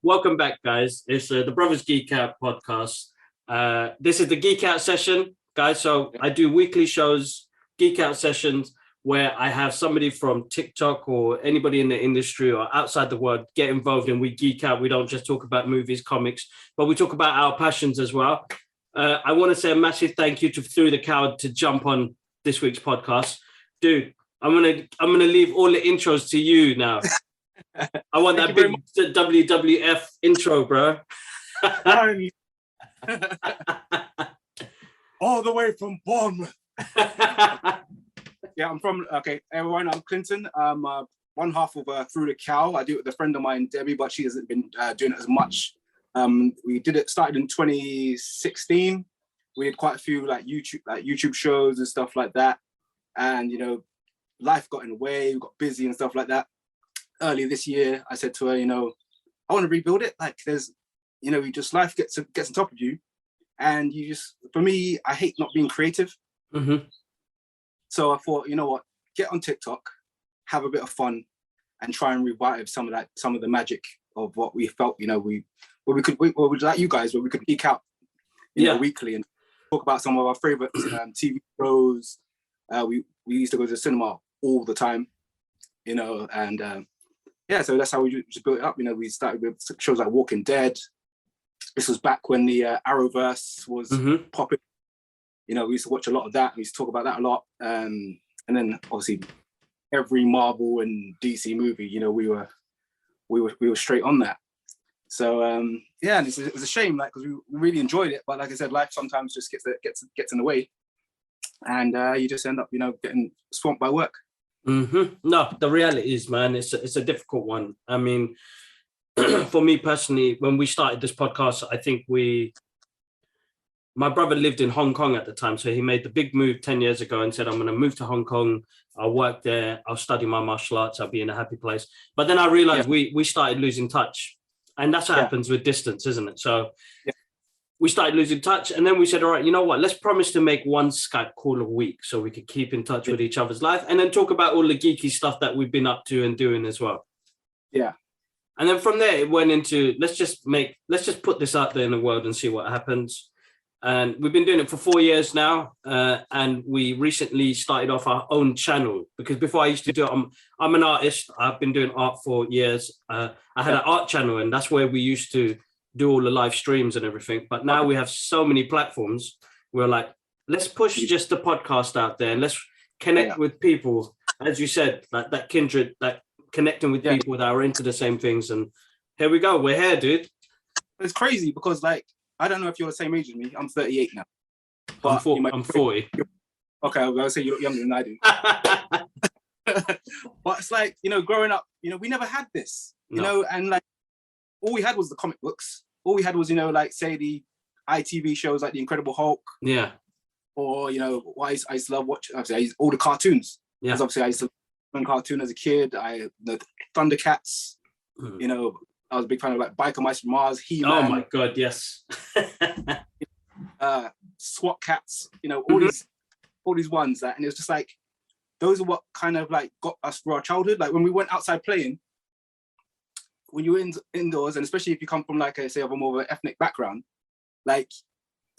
Welcome back, guys. It's the Brothers Geek Out podcast. This is the Geek Out session, guys. So I do weekly shows, Geek Out sessions, where I have somebody from TikTok or anybody in the industry or outside the world get involved and we geek out. We don't just talk about movies, comics, but we talk about our passions as well. I want to say a massive thank you to Through the Cowl to jump on this week's podcast. Dude, I'm gonna leave all the intros to you now. I want that big WWF intro, bro. All the way from Bournemouth. Yeah, everyone, I'm Klynton. I'm one half of Through the Cowl. I do it with a friend of mine, Debbie, but she hasn't been doing it as much. We started in 2016. We had quite a few YouTube shows and stuff like that. And, life got in the way, we got busy and stuff like that. Earlier this year, I said to her, I want to rebuild it. Like life gets on top of you. And for me, I hate not being creative. Mm-hmm. So I thought, get on TikTok, have a bit of fun and try and revive some of the magic of what we felt, we like you guys, where we could geek out, weekly and talk about some of our favorite TV shows. We used to go to the cinema all the time, so that's how we just built it up. We started with shows like Walking Dead. This was back when the Arrowverse was popping. We used to watch a lot of that. We used to talk about that a lot. And then obviously every Marvel and DC movie, we were straight on that. So it was a shame, because we really enjoyed it. But like I said, life sometimes just gets in the way, and you just end up, getting swamped by work. Mm-hmm. No, the reality is, man, it's a difficult one. I mean, for me personally, when we started this podcast, I think my brother lived in Hong Kong at the time. So he made the big move 10 years ago and said, I'm going to move to Hong Kong. I'll work there. I'll study my martial arts. I'll be in a happy place. But then I realized we started losing touch. And that's what happens with distance, isn't it? So we started losing touch. And then we said, all right, you know what? Let's promise to make one Skype call a week so we could keep in touch with each other's life and then talk about all the geeky stuff that we've been up to and doing as well. Yeah. And then from there, it went into, let's just put this out there in the world and see what happens. And we've been doing it for 4 years now. And we recently started off our own channel, because before I used to do it, I'm an artist. I've been doing art for years. I had an art channel, and that's where we used to do all the live streams and everything. But now we have so many platforms. We're like, let's push just the podcast out there and let's connect with people. As you said, like that kindred, that connecting with people that are into the same things. And here we go. We're here, dude. It's crazy because, I don't know if you're the same age as me. I'm 38 now. But I'm 40. Okay, I was going to say you look younger than I do. But it's growing up, we never had this, and all we had was the comic books. All we had was, say the ITV shows like The Incredible Hulk. Yeah. Or, I used to love watching, all the cartoons. Yeah. Because obviously I used to love cartoon as a kid. The Thundercats, I was a big fan of Biker Mice from Mars, He-Man. Oh my God, yes. SWAT Cats, all these ones and it was just those are what kind of got us through our childhood. When we went outside playing, when you were indoors, and especially if you come from a more of an ethnic background,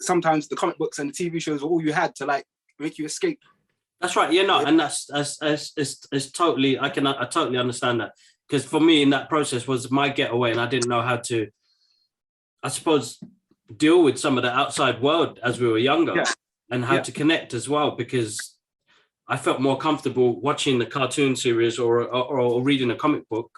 sometimes the comic books and the TV shows were all you had to make you escape. That's right. Yeah, no, and that's totally. I totally understand that, because for me in that process was my getaway, and I didn't know how to, I suppose, deal with some of the outside world as we were younger, and how to connect as well, because I felt more comfortable watching the cartoon series or reading a comic book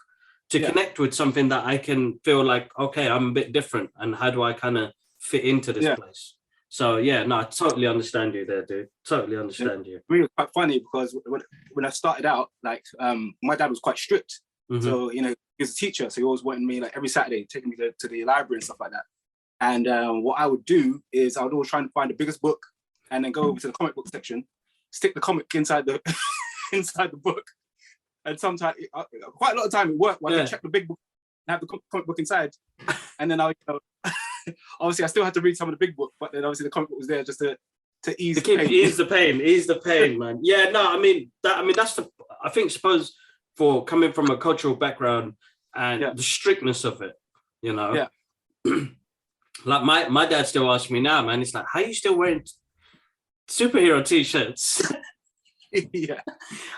to connect with something that I can feel okay, I'm a bit different, and how do I kind of fit into this place? So I totally understand you there, dude. Totally understand you. Really quite funny because when I started out, my dad was quite strict. Mm-hmm. So, he was a teacher, so he always wanted me every Saturday, taking me to the library and stuff like that. And what I would do is I would always try and find the biggest book and then go over to the comic book section, stick the comic inside the inside the book. And sometimes, quite a lot of time it worked. I could check the big book and have the comic book inside. And then I, obviously I still had to read some of the big book, but then obviously the comic book was there just to to ease to keep pain. ease the pain, man. Yeah, no, I mean that's the I think suppose for coming from a cultural background and the strictness of it, you know. Yeah. Like my dad still asks me now, man. It's like, how are you still wearing superhero t-shirts? Yeah.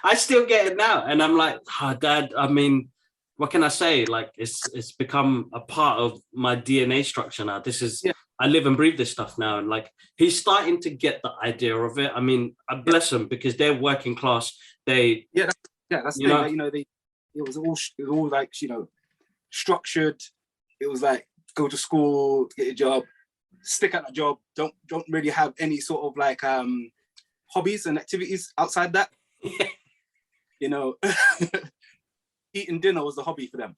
I still get it now, and I'm like, oh, Dad. I mean, what can I say? Like, it's become a part of my DNA structure now. This is I live and breathe this stuff now, and like he's starting to get the idea of it. I mean, I bless them because they're working class. They that's the thing. Like, you know, it was all like, you know, structured. It was like go to school, get a job, stick at that job. Don't really have any sort of like hobbies and activities outside that. You know, eating dinner was the hobby for them.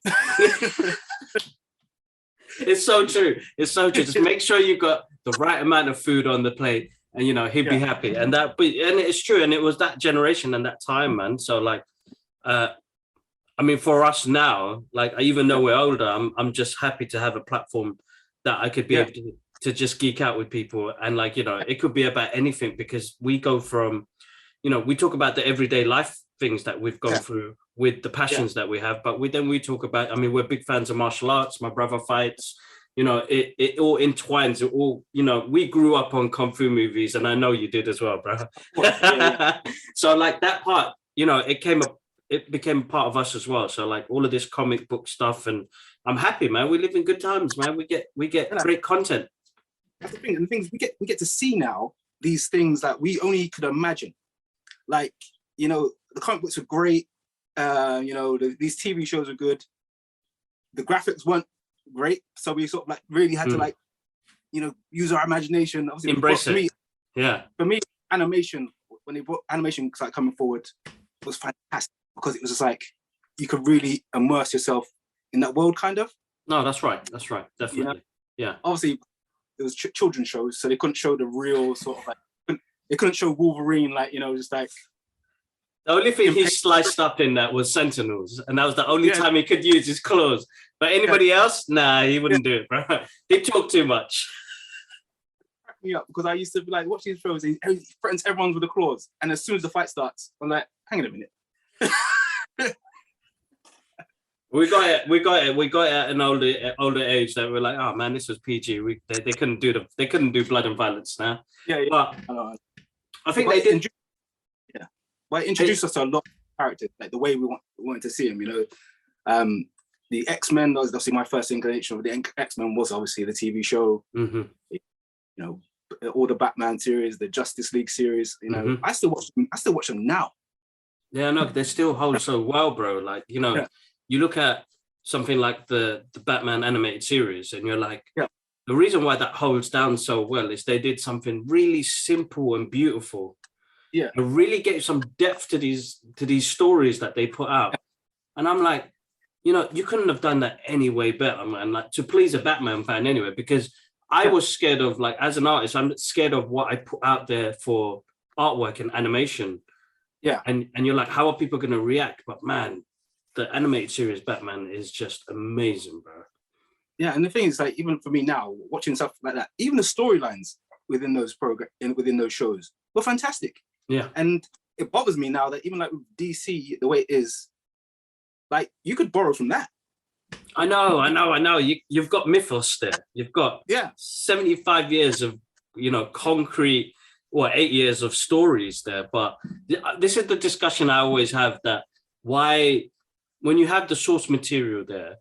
It's so true. It's so true. Just make sure you got the right amount of food on the plate, and you know he'd be happy. And and it's true. And it was that generation and that time, man. So like, I mean, for us now, like even though we're older, I'm just happy to have a platform that I could be able to just geek out with people, and like, you know, it could be about anything because we go from, you know, we talk about the everyday life things that we've gone through with the passions that we have, but we talk about, I mean, we're big fans of martial arts. My brother fights, you know, it all entwines. It all, you know, we grew up on kung fu movies, and I know you did as well, bro. So like that part, you know, it became part of us as well. So like all of this comic book stuff, and I'm happy, man. We live in good times, man. We get great content. That's the thing. And the things we get to see now, these things that we only could imagine. Like, you know, the comic books were great. You know, these TV shows are good. The graphics weren't great, so we sort of like really had to like, you know, use our imagination. Obviously, embrace it. For me, animation, when they brought animation like coming forward, was fantastic because it was just like you could really immerse yourself in that world, kind of. No, that's right, definitely. You know? Yeah. Obviously, it was children's shows, so they couldn't show the real sort of like. They couldn't show Wolverine, like, you know, just like. The only thing he sliced up in that was Sentinels, and that was the only time he could use his claws. But anybody else, nah, he wouldn't do it, bro. They talk too much. Crack me up because I used to be like, watch these shows. He threatens everyone with the claws, and as soon as the fight starts, I'm like, hang on a minute. We got it at an older age that we're like, oh man, this was PG. They couldn't do blood and violence now. But I think they did. Well, it introduced us to a lot of characters, like the way we wanted to see them, you know. The X-Men was obviously my first inclination of the X-Men was obviously the TV show. You know, all the Batman series, the Justice League series, you know. I still watch them now. Yeah, no, they still hold so well, bro. Like, you know, you look at something like the Batman animated series, and you're like, the reason why that holds down so well is they did something really simple and beautiful. And really gave some depth to these stories that they put out. And I'm like, you know, you couldn't have done that any way better, man. Like, to please a Batman fan anyway, because I was scared of, like, as an artist, I'm scared of what I put out there for artwork and animation. And you're like, how are people going to react? But man, the animated series Batman is just amazing, bro. Yeah, and the thing is, like, even for me now, watching stuff like that, even the storylines within those within those shows were fantastic. Yeah. And it bothers me now that even like with DC, the way it is, like, you could borrow from that. I know. You've got mythos there. You've got 75 years of, you know, concrete, or 8 years of stories there. But this is the discussion I always have, that why, when you have the source material there,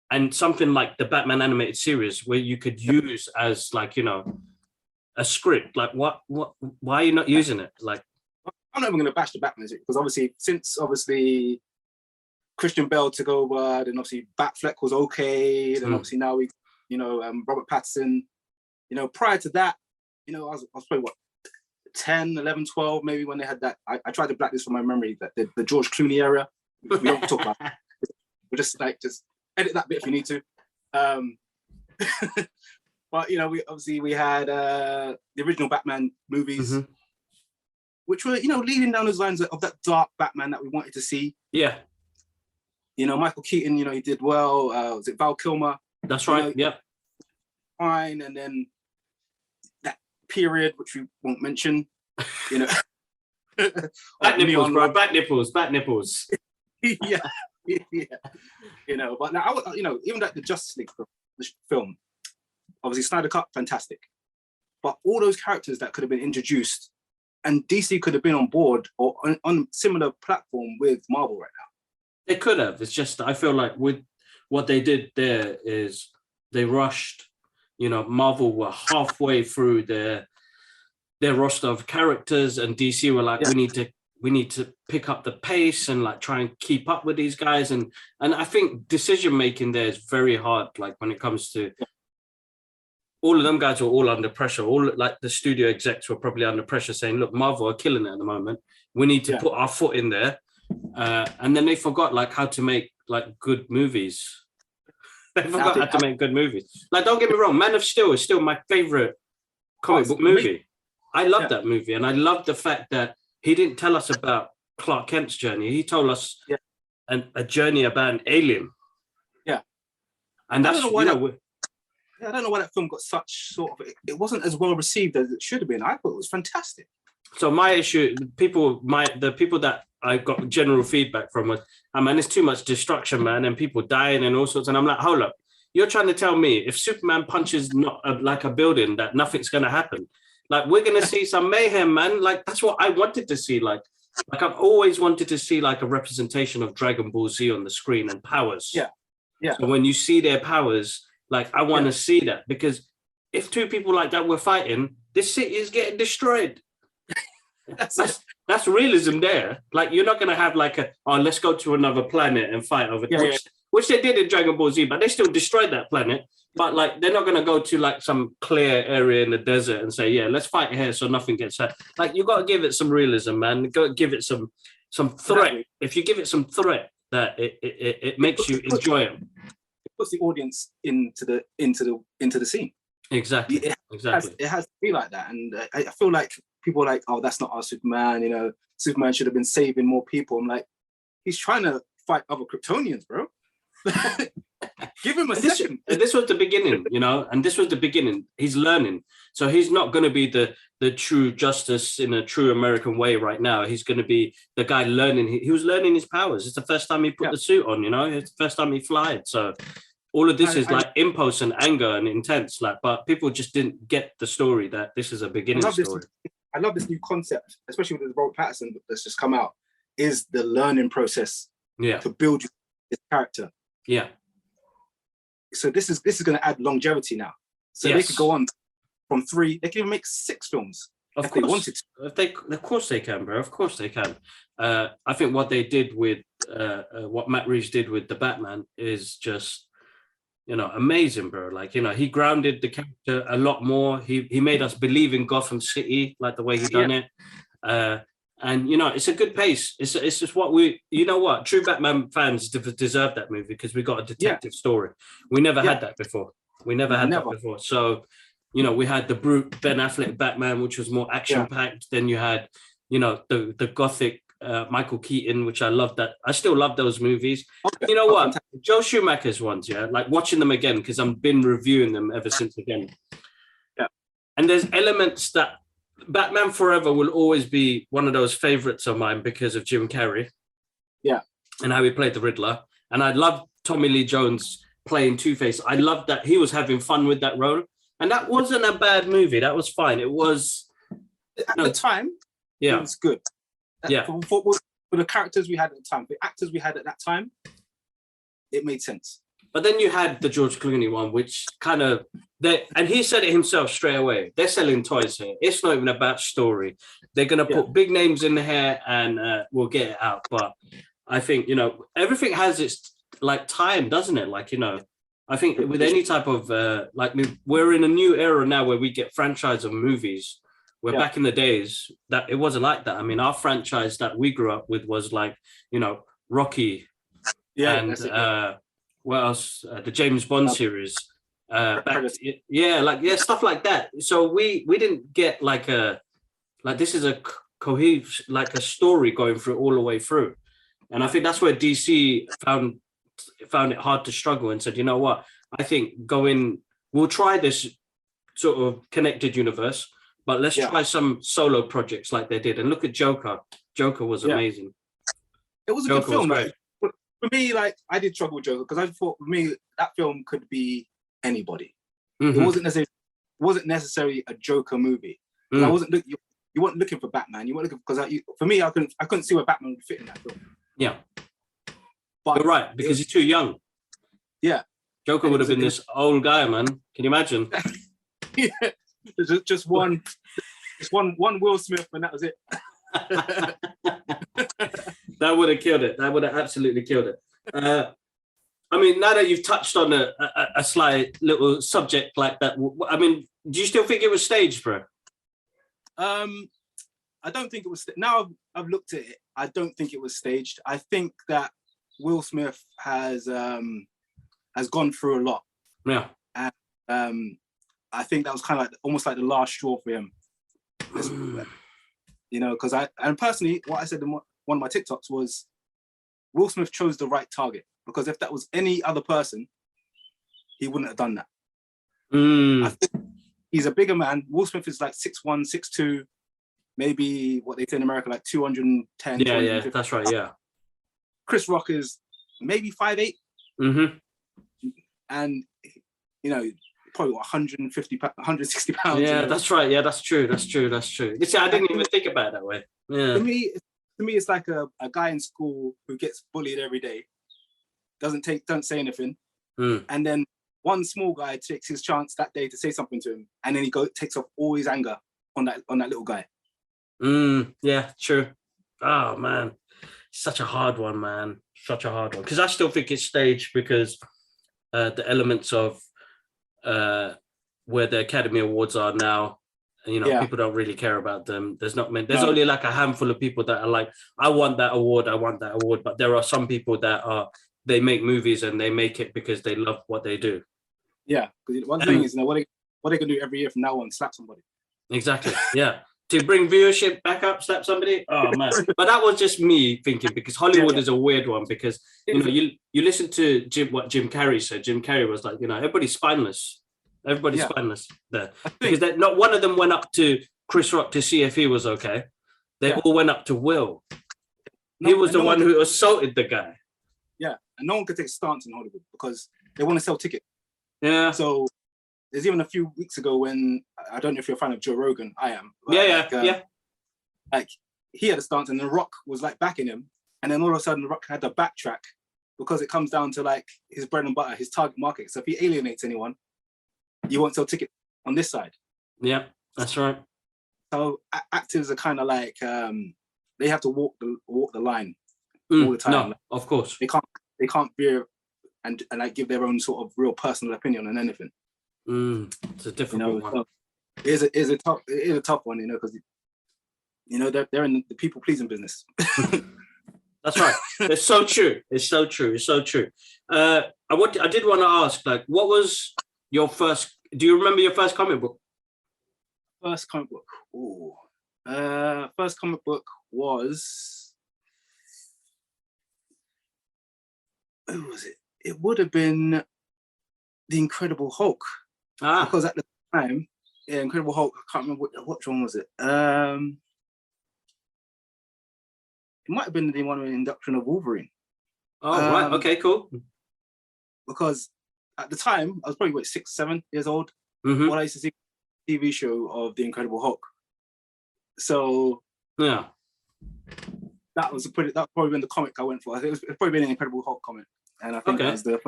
and something like the Batman animated series where you could use as, like, you know, a script, like why are you not using it? Like, I'm not even going to bash the Batman because since Christian Bale took over, then obviously Batfleck was okay, then obviously now we, you know, Robert Pattinson, you know, prior to that, you know, I was probably 10, 11, 12 maybe when they had that. I tried to blacklist from my memory that the George Clooney era. We don't talk about that. We'll just edit that bit if you need to. But, you know, we had the original Batman movies, which were, you know, leading down those lines of that dark Batman that we wanted to see. Yeah. You know, Michael Keaton, you know, he did well. Was it Val Kilmer? That's right. You know, fine. And then that period, which we won't mention. You know, back nipples, bro. Back nipples. yeah, yeah. You know, but now you know, even like the Justice League film, obviously Snyder Cut, fantastic. But all those characters that could have been introduced, and DC could have been on board or on similar platform with Marvel right now. They could have. It's just I feel like with what they did there is they rushed. You know, Marvel were halfway through their roster of characters, and DC were like, we need to pick up the pace and like try and keep up with these guys. And I think decision making there is very hard. Like when it comes to all of them guys were all under pressure. All like the studio execs were probably under pressure saying, look, Marvel are killing it at the moment. We need to put our foot in there. And then they forgot like how to make like good movies. They forgot how to make good movies. Like, don't get me wrong, Man of Steel is still my favorite comic book movie. I love that movie. And I love the fact that he didn't tell us about Clark Kent's journey. He told us a journey about an alien. Yeah. And that's, I don't know why that film got such sort of, it wasn't as well received as it should have been. I thought it was fantastic. So my issue, the people that I got general feedback from was, oh man, it's too much destruction, man, and people dying and all sorts. And I'm like, hold up, you're trying to tell me if Superman punches like a building that nothing's going to happen? Like, we're going to see some mayhem, man. Like, that's what I wanted to see. Like I've always wanted to see like a representation of Dragon Ball Z on the screen and powers. Yeah, yeah. So when you see their powers, like I want to see that, because if two people like that were fighting, this city is getting destroyed. That's realism there. Like, you're not going to have like let's go to another planet and fight over which they did in Dragon Ball Z, but they still destroyed that planet. But like, they're not going to go to like some clear area in the desert and say, yeah, let's fight here so nothing gets hurt. Like, you got to give it some realism, man. Go give it some threat. If you give it some threat, that it makes you enjoy it. It puts the audience into the scene. Exactly. It has to be like that. And I feel like people are like, oh, that's not our Superman. You know, Superman should have been saving more people. I'm like, he's trying to fight other Kryptonians, bro. Give him a second. This was the beginning, you know, and this was the beginning. He's learning. So he's not going to be the true justice in a true American way right now. He's going to be the guy learning. He was learning his powers. It's the first time he put the suit on, you know. It's the first time he flied. So all of this is like impulse and anger and intense. Like, but people just didn't get the story that this is a beginning story. I love this new concept, especially with the Robert Pattinson that's just come out, is the learning process to build this character. Yeah. So this is going to add longevity now. So they could go on from 3. They can even make 6 films if they wanted to. Of course they can, bro. Of course they can. I think what they did with what Matt Reeves did with the Batman is just, you know, amazing, bro. Like, you know, he grounded the character a lot more. He made us believe in Gotham City, like the way he done it. And, you know, it's a good pace. It's just what you know what? True Batman fans deserve that movie because we got a detective story. We never had that before. That before. So, you know, we had the brute Ben Affleck Batman, which was more action-packed. Then you had, you know, the gothic Michael Keaton, which I love that. I still love those movies. Okay. You know what? Fantastic. Joe Schumacher's ones, like watching them again, because I've been reviewing them ever since again. Yeah. And there's elements that Batman Forever will always be one of those favorites of mine because of Jim Carrey. Yeah. And how he played the Riddler. And I love Tommy Lee Jones playing Two-Face. I love that he was having fun with that role. And that wasn't a bad movie. That was fine. It was... At the time, it was good. For the characters we had at the time, the actors we had at that time, it made sense. But then you had the George Clooney one, which kind of, and he said it himself straight away. They're selling toys here. It's not even about story. They're going to put big names in the hair and we'll get it out. But I think, you know, everything has its like time, doesn't it? Like, you know, I think with any type of, like we're in a new era now where we get franchise of movies. Where back in the days that it wasn't like that. I mean, our franchise that we grew up with was like, you know, Rocky and what else? The James Bond series. Stuff like that. So we didn't get like this is a cohesive, like a story going through all the way through. And I think that's where DC found it hard to struggle and said, you know what, I think we'll try this sort of connected universe. but let's try some solo projects like they did. And look at Joker. Joker was amazing. It was a Joker good film. was great. Like, for me, like I did struggle with Joker because I thought for me that film could be anybody. Mm-hmm. It wasn't necessarily a Joker movie. I wasn't looking. You weren't looking for Batman. You weren't looking because for me, I couldn't see where Batman would fit in that film. Yeah, but you're right because he's too young. Yeah, Joker would have been this old guy, man. Can you imagine? Yeah, just one Will Smith, and that was it. That would have killed it. That would have absolutely killed it. I mean, now that you've touched on a slight little subject like that, I mean, do you still think it was staged, bro? I don't think it was. Now I've looked at it, I don't think it was staged. I think that Will Smith has gone through a lot. Yeah. And I think that was kind of like almost like the last straw for him. You know, because personally, what I said in one of my TikToks was Will Smith chose the right target, because if that was any other person, he wouldn't have done that. I think he's a bigger man. Will Smith is like 6'1", 6'2", maybe what they say in America, like 210. Yeah, that's right, yeah. Chris Rock is maybe 5'8". And, you know, probably what, 160 pounds. Yeah, you know? that's right. Yeah, that's true. You see, I didn't even think about it that way. Yeah. To me, it's like a guy in school who gets bullied every day, don't say anything, and then one small guy takes his chance that day to say something to him, and then he takes off all his anger on that little guy. Yeah, true. Oh man, such a hard one, man. Such a hard one. Because I still think it's staged because the elements of where the Academy Awards are now, you know, people don't really care about them. There's only like a handful of people that are like, I want that award. But there are some people that they make movies and they make it because they love what they do. Yeah, because one thing is, you know, what they can do every year from now on, slap somebody. Exactly. Yeah. To bring viewership back up, slap somebody. Oh man! But that was just me thinking, because Hollywood is a weird one, because you know you listen to what Jim Carrey said. Jim Carrey was like, you know, everybody's spineless. Everybody's spineless there, because not one of them went up to Chris Rock to see if he was okay. They all went up to Will. He was the one who assaulted the guy. Yeah, and no one could take a stance in Hollywood because they want to sell tickets. Yeah. So there's even a few weeks ago when, I don't know if you're a fan of Joe Rogan, I am. Like he had a stance and The Rock was like backing him, and then all of a sudden The Rock had to backtrack because it comes down to like his bread and butter, his target market. So if he alienates anyone, you won't sell tickets on this side. Yeah, that's right. So actors are kind of like they have to walk the line all the time. No, of course they can't veer and like give their own sort of real personal opinion on anything. It's a difficult one. So it is a tough one, you know, because you know they're in the people pleasing business. That's right. It's so true. It's so true. I did want to ask, like, what was your first? Do you remember your first comic book? First comic book. First comic book was. Who was it? It would have been The Incredible Hulk. Because at the time, Incredible Hulk, I can't remember which one was it. It might have been the one with the induction of Wolverine. Oh, right. Okay, cool. Because at the time, I was probably 6, 7 years old when I used to see a TV show of The Incredible Hulk. So yeah, that probably been the comic I went for. I think it's probably been an Incredible Hulk comic, and I think that was the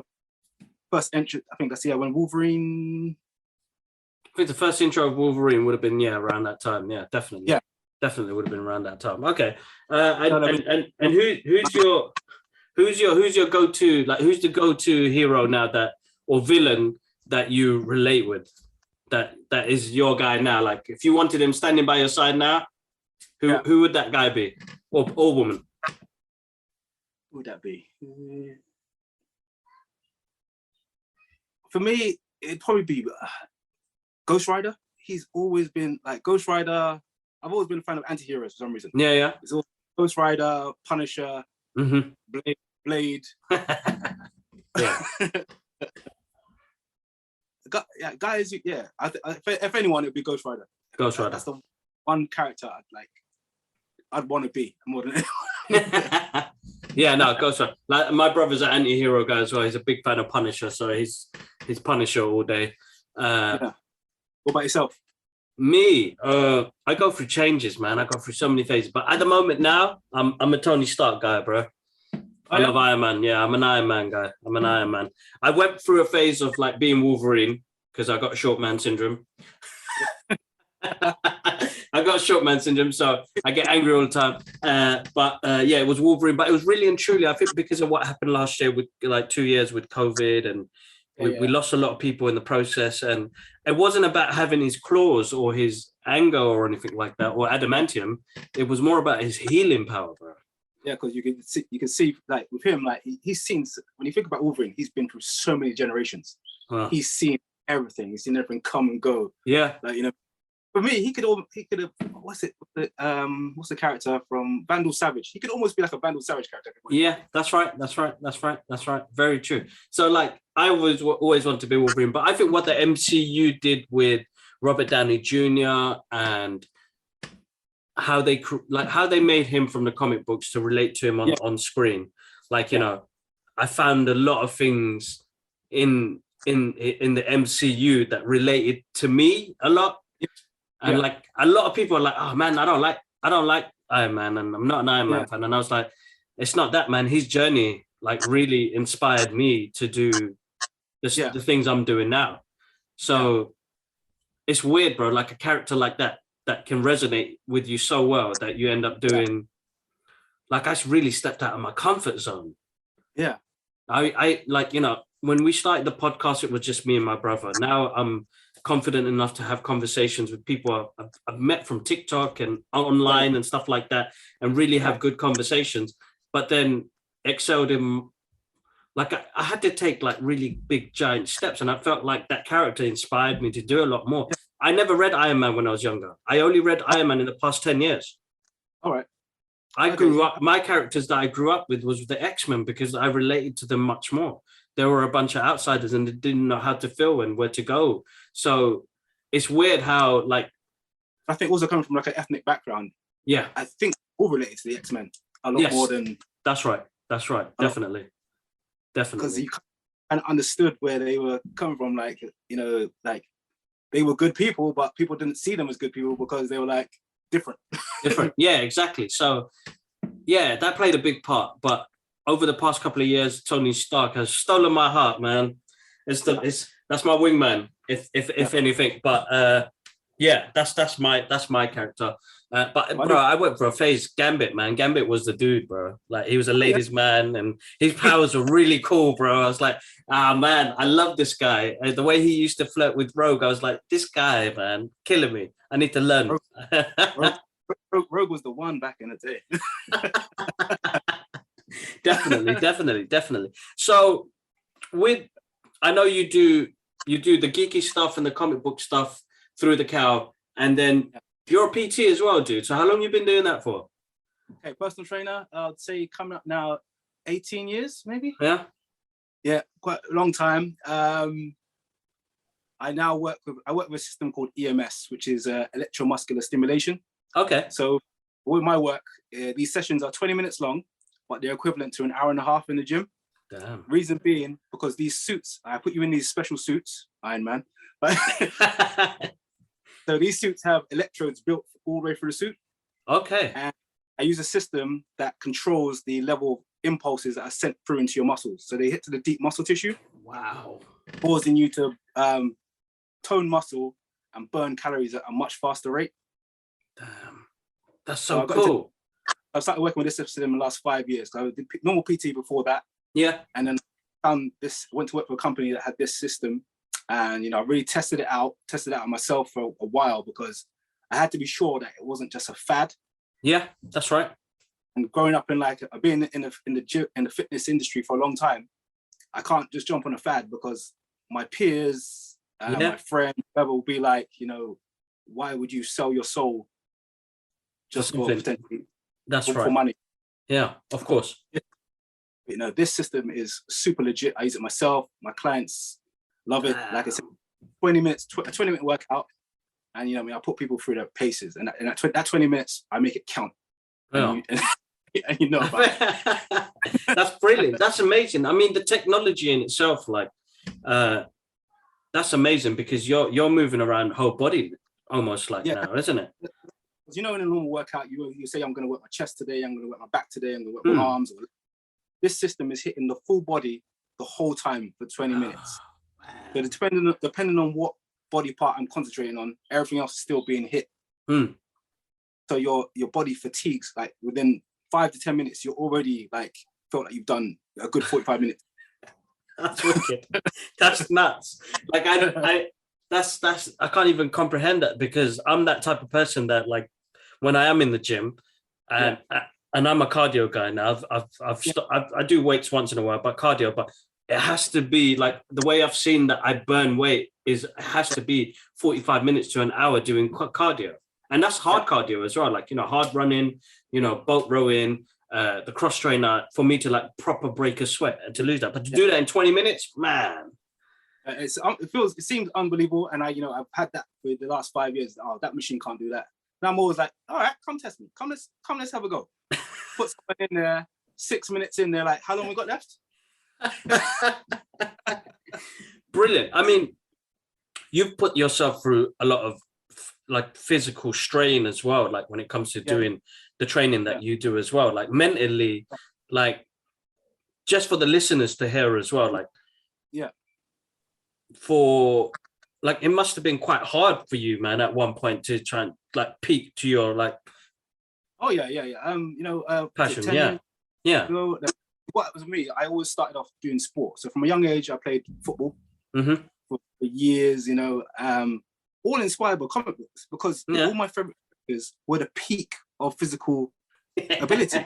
first entry. I think when Wolverine. I think the first intro of Wolverine would have been around that time. Yeah, definitely. Yeah, definitely would have been around that time. Okay, and who's your go-to, like, who's the go-to hero now or villain that you relate with? That is your guy now. Like, if you wanted him standing by your side now, who would that guy be, or woman? Who would that be? For me, it'd probably be Ghost Rider. He's always been like Ghost Rider. I've always been a fan of anti-heroes for some reason. Yeah. It's all Ghost Rider, Punisher, Blade. Yeah. Guys, yeah. If anyone, it'd be Ghost Rider. Ghost Rider. That's the one character I'd want to be more than Yeah, no, Ghost Rider. Like my brother's an anti-hero guy as well. He's a big fan of Punisher, so he's Punisher all day. Yeah. What about yourself? Me, I go through changes, man. I go through so many phases. But at the moment now, I'm a Tony Stark guy, bro. I love Iron Man. Yeah, I'm an Iron Man guy. I'm an Iron Man. I went through a phase of like being Wolverine because I got short man syndrome. I got short man syndrome, so I get angry all the time. But yeah, it was Wolverine. But it was really and truly, I think, because of what happened last year with like 2 years with COVID, and we lost a lot of people in the process. And it wasn't about having his claws or his anger or anything like that, or adamantium. It was more about his healing power, bro. Yeah, because you can see like with him, like he's seen, when you think about Wolverine, he's been through so many generations. He's seen everything. He's seen everything come and go. Yeah, like, you know, for me, he could have what's the character from Vandal Savage? He could almost be like a Vandal Savage character. Yeah, that's right. Very true. So like I always want to be Wolverine, but I think what the MCU did with Robert Downey Jr. and how they made him from the comic books to relate to him on screen. Like, you know, I found a lot of things in the MCU that related to me a lot. And like a lot of people are like, oh man, I don't like Iron Man, and I'm not an Iron Man fan. And I was like, it's not that, man. His journey like really inspired me to do the things I'm doing now. So it's weird, bro. Like a character like that can resonate with you so well that you end up doing. Like I really stepped out of my comfort zone. Yeah, I like, you know, when we started the podcast, it was just me and my brother. Now I'm confident enough to have conversations with people I've met from TikTok and online and stuff like that, and really have good conversations. But then excelled in, like I had to take like really big giant steps, and I felt like that character inspired me to do a lot more. I never read Iron Man when I was younger. I only read Iron Man in the past 10 years. All right. I grew up, my characters that I grew up with was the X-Men because I related to them much more. There were a bunch of outsiders and they didn't know how to feel and where to go. So it's weird how, like, I think also coming from like an ethnic background. Yeah. I think all related to the X-Men a lot more than. That's right. Definitely. Because you kind of understood where they were coming from. Like, you know, like they were good people, but people didn't see them as good people because they were like different. Yeah, exactly. So yeah, that played a big part. But over the past couple of years, Tony Stark has stolen my heart, man. That's my wingman, if anything. But yeah, that's my character. But bro, I went for a phase. Gambit, man. Gambit was the dude, bro. Like he was a ladies' man, and his powers were really cool, bro. I was like, man, I love this guy. The way he used to flirt with Rogue, I was like, this guy, man, killing me. I need to learn. Rogue was the one back in the day. Definitely. So I know you do the geeky stuff and the comic book stuff through the Cowl, and then you're a PT as well, dude. So how long you been doing that for? Okay, personal trainer, I'd say coming up now 18 years, maybe. Yeah, quite a long time. I work with a system called EMS, which is electromuscular stimulation. Okay. So with my work, these sessions are 20 minutes long, but they're equivalent to an hour and a half in the gym. Damn. Reason being, because these suits, I put you in these special suits, Iron Man. So these suits have electrodes built all the way through the suit. Okay. And I use a system that controls the level of impulses that are sent through into your muscles. So they hit to the deep muscle tissue. Wow. Causing you to tone muscle and burn calories at a much faster rate. Damn. That's so cool. I started working with this system in the last 5 years. So I did normal PT before that. Yeah. And then went to work for a company that had this system. And, you know, I really tested it out myself for a while because I had to be sure that it wasn't just a fad. Yeah, that's right. And growing up in being in the fitness industry for a long time, I can't just jump on a fad because my peers, my friends, whoever will be like, you know, why would you sell your soul just for potentially for money? Yeah, of course. You know, this system is super legit. I use it myself. My clients love it. Like I said, 20 minutes, a 20-minute workout. And, I put people through their paces. And that 20 minutes, I make it count. Yeah. And you know about it. That's brilliant. That's amazing. I mean, the technology in itself, like, that's amazing because you're moving around whole body almost like now, isn't it? In a normal workout, you say, I'm going to work my chest today, I'm going to work my back today, I'm going to work my arms. This system is hitting the full body the whole time for 20 minutes. So depending on what body part I'm concentrating on, everything else is still being hit. So your body fatigues, like within 5 to 10 minutes, you're already like felt like you've done a good 45 minutes. That's wicked. That's nuts. Like I can't even comprehend that because I'm that type of person that, like, when I am in the gym and I'm a cardio guy now, I do weights once in a while, but cardio, but it has to be like the way I've seen that I burn weight is it has to be 45 minutes to an hour doing cardio. And that's hard cardio as well. Like, hard running, boat rowing, the cross trainer for me to like proper break a sweat and to lose that. But to do that in 20 minutes, man. It seems unbelievable. And I've had that for the last 5 years. Oh, that machine can't do that. And I'm always like, all right, come test me. Come, let's have a go. Put someone in there, 6 minutes in there, like, how long we got left? Brilliant. I mean, you've put yourself through a lot of like physical strain as well, like when it comes to doing the training that you do as well, like mentally, like just for the listeners to hear as well, like for like it must have been quite hard for you, man, at one point to try and like peak to your like passion. What was me, I always started off doing sport. So from a young age I played football for years, all inspired by comic books because all my favorite characters were the peak of physical ability.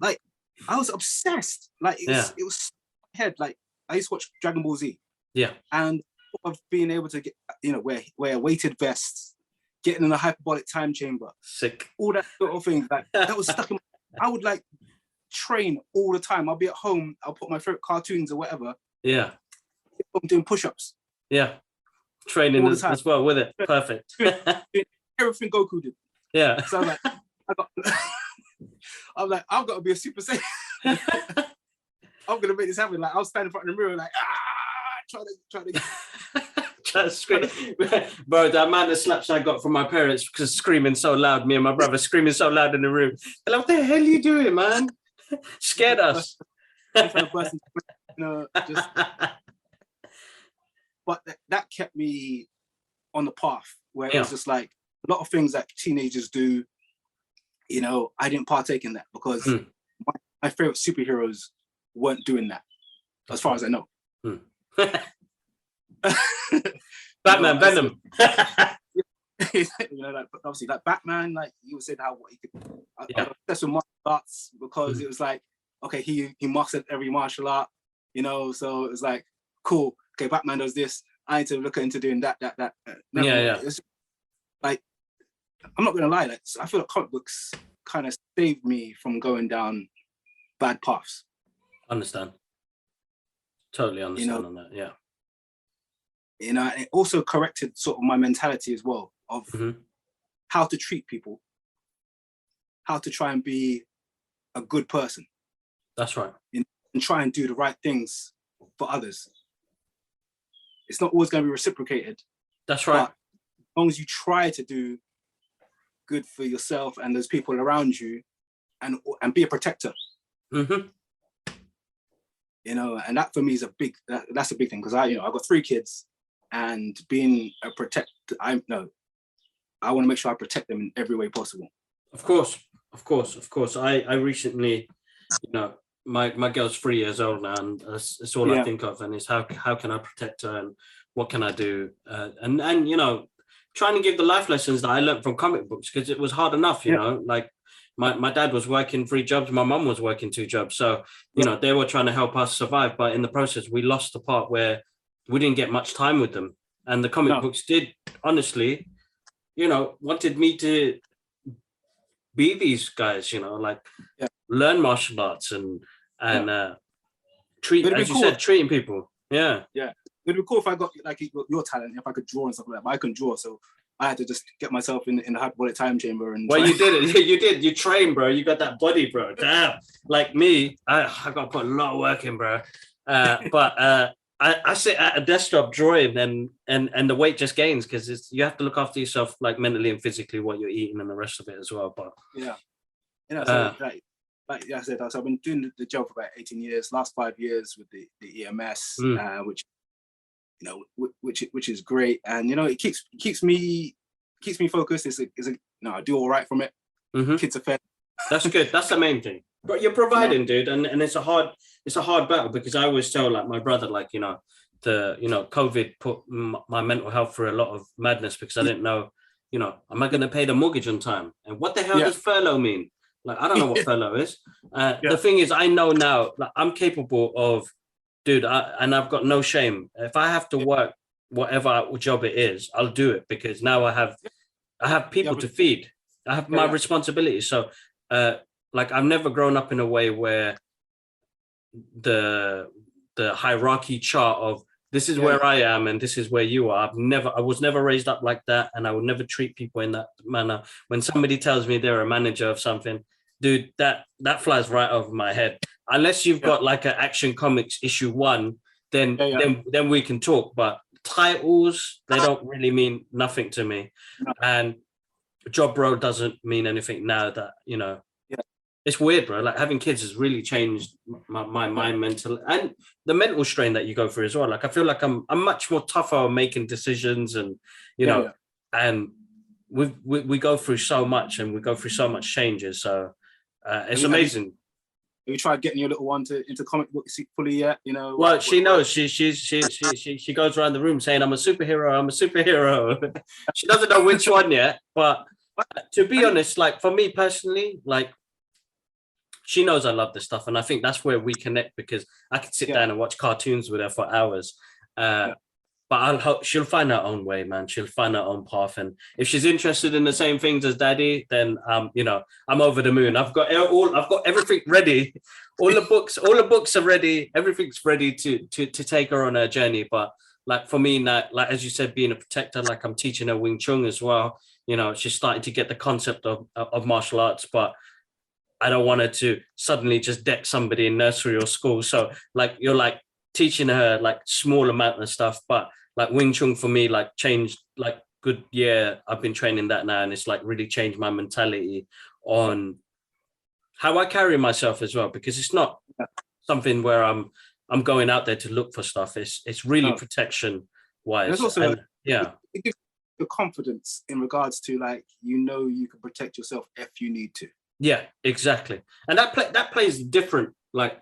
Like I was obsessed. Like it was head. Like I used to watch Dragon Ball Z. And of being able to get, wear weighted vests, getting in a hyperbolic time chamber, sick, all that sort of things. Like that was stuck in. I would like train all the time. I'll be at home. I'll put my favorite cartoons or whatever. I'm doing push-ups. Training as well with it. Perfect. Everything Goku did. So I'm like, I've got to be a Super Saiyan. I'm gonna make this happen. Like I'll stand in front of the mirror, like try to scream. Bro, the amount of slaps I got from my parents because screaming so loud, me and my brother screaming so loud in the room. They're like, what the hell are you doing, man? Scared us. But that kept me on the path where it was just like a lot of things that teenagers do, I didn't partake in that because my favorite superheroes weren't doing that, as far as I know. Batman, Venom. Obviously, like Batman, like you said how what he could. I was obsessed with martial arts because it was like, okay, he mastered every martial art, so it was like, cool. Okay, Batman does this. I need to look into doing that. It's like, I'm not gonna lie. Like, I feel like comic books kind of saved me from going down bad paths. Understand. Totally understand on that. Yeah. It also corrected sort of my mentality as well of how to treat people, how to try and be a good person. That's right. And try and do the right things for others. It's not always going to be reciprocated. That's right. But as long as you try to do good for yourself and those people around you, and be a protector. And that for me is that's a big thing because I've got 3 kids, and being a protector, I want to make sure I protect them in every way possible. Of course. I recently, my girl's 3 years old now, and it's all I think of, and it's how can I protect her and what can I do, and trying to give the life lessons that I learned from comic books because it was hard enough, like my dad was working 3 jobs, my mum was working 2 jobs, so they were trying to help us survive, but in the process we lost the part where we didn't get much time with them, and the comic books did honestly, wanted me to be these guys, learn martial arts and treat, as you said, treating people. It'd be cool if I got like your talent, if I could draw and stuff like that, but I couldn't draw, so I had to just get myself in the hyperbolic time chamber and. Well, you did it. You did. You trained, bro. You got that body, bro. Damn. Like me, I got to put a lot of work in, bro. But I sit at a desktop drawing, and the weight just gains because you have to look after yourself, like mentally and physically, what you're eating and the rest of it as well. But yeah, so like I said, so I've been doing the job for about 18 years. Last 5 years with the EMS, which which is great, and it keeps me focused. I do all right from it. Kids are fed. That's good. That's the main thing. But you're providing, dude, and it's a hard battle, because I always tell like my brother, like COVID put my mental health through a lot of madness, because I didn't know, am I going to pay the mortgage on time? And what the hell does furlough mean? Like, I don't know what furlough is. The thing is, I know now, like, I'm capable of, dude, and I've got no shame. If I have to work whatever job it is, I'll do it, because now I have people to feed. I have my responsibilities. So, like, I've never grown up in a way where the hierarchy chart of this is where I am and this is where you are. I was never raised up like that, and I would never treat people in that manner. When somebody tells me they're a manager of something, dude, that flies right over my head. Unless you've got like an Action Comics issue 1, then we can talk. But titles, they don't really mean nothing to me. No. And job role doesn't mean anything now that, it's weird, bro. Like, having kids has really changed my mind mental, and the mental strain that you go through as well. Like, I feel like I'm much more tougher on making decisions, and and we go through so much, and we go through so much changes. So it's amazing. Have you tried getting your little one into comic books fully yet? Well, she knows. She goes around the room saying, "I'm a superhero. I'm a superhero." She doesn't know which one yet, but to be honest, like, for me personally, like, she knows I love this stuff, and I think that's where we connect, because I could sit down and watch cartoons with her for hours. But I'll hope she'll find her own way, man. She'll find her own path, and if she's interested in the same things as Daddy, then I'm over the moon. I've got everything ready. All the books are ready. Everything's ready to take her on her journey. But like, for me now, like, as you said, being a protector, like, I'm teaching her Wing Chun as well. She's starting to get the concept of martial arts, but I don't want her to suddenly just deck somebody in nursery or school. So, like, you're like teaching her like small amount of stuff, but like Wing Chun for me, like, changed, like, good year. I've been training that now, and it's like really changed my mentality on how I carry myself as well, because it's not something where I'm going out there to look for stuff. It's really protection wise. There's also it gives you confidence in regards to, like, you can protect yourself if you need to. Yeah, exactly. And that plays different, like,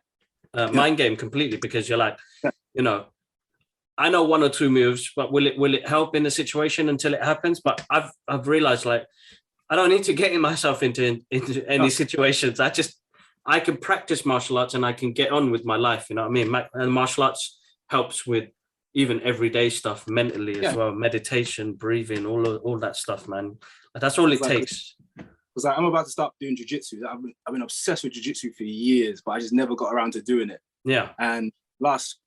mind game completely, because you're like, I know 1 or 2 moves, but will it help in the situation until it happens? But I've realized, like, I don't need to get myself into any situations. I can practice martial arts and I can get on with my life. You know what I mean? And martial arts helps with even everyday stuff mentally as well. Meditation, breathing, all that stuff, man. That's all it takes. Because I'm about to start doing jiu-jitsu. I've been obsessed with jiu-jitsu for years, but I just never got around to doing it. Yeah. And the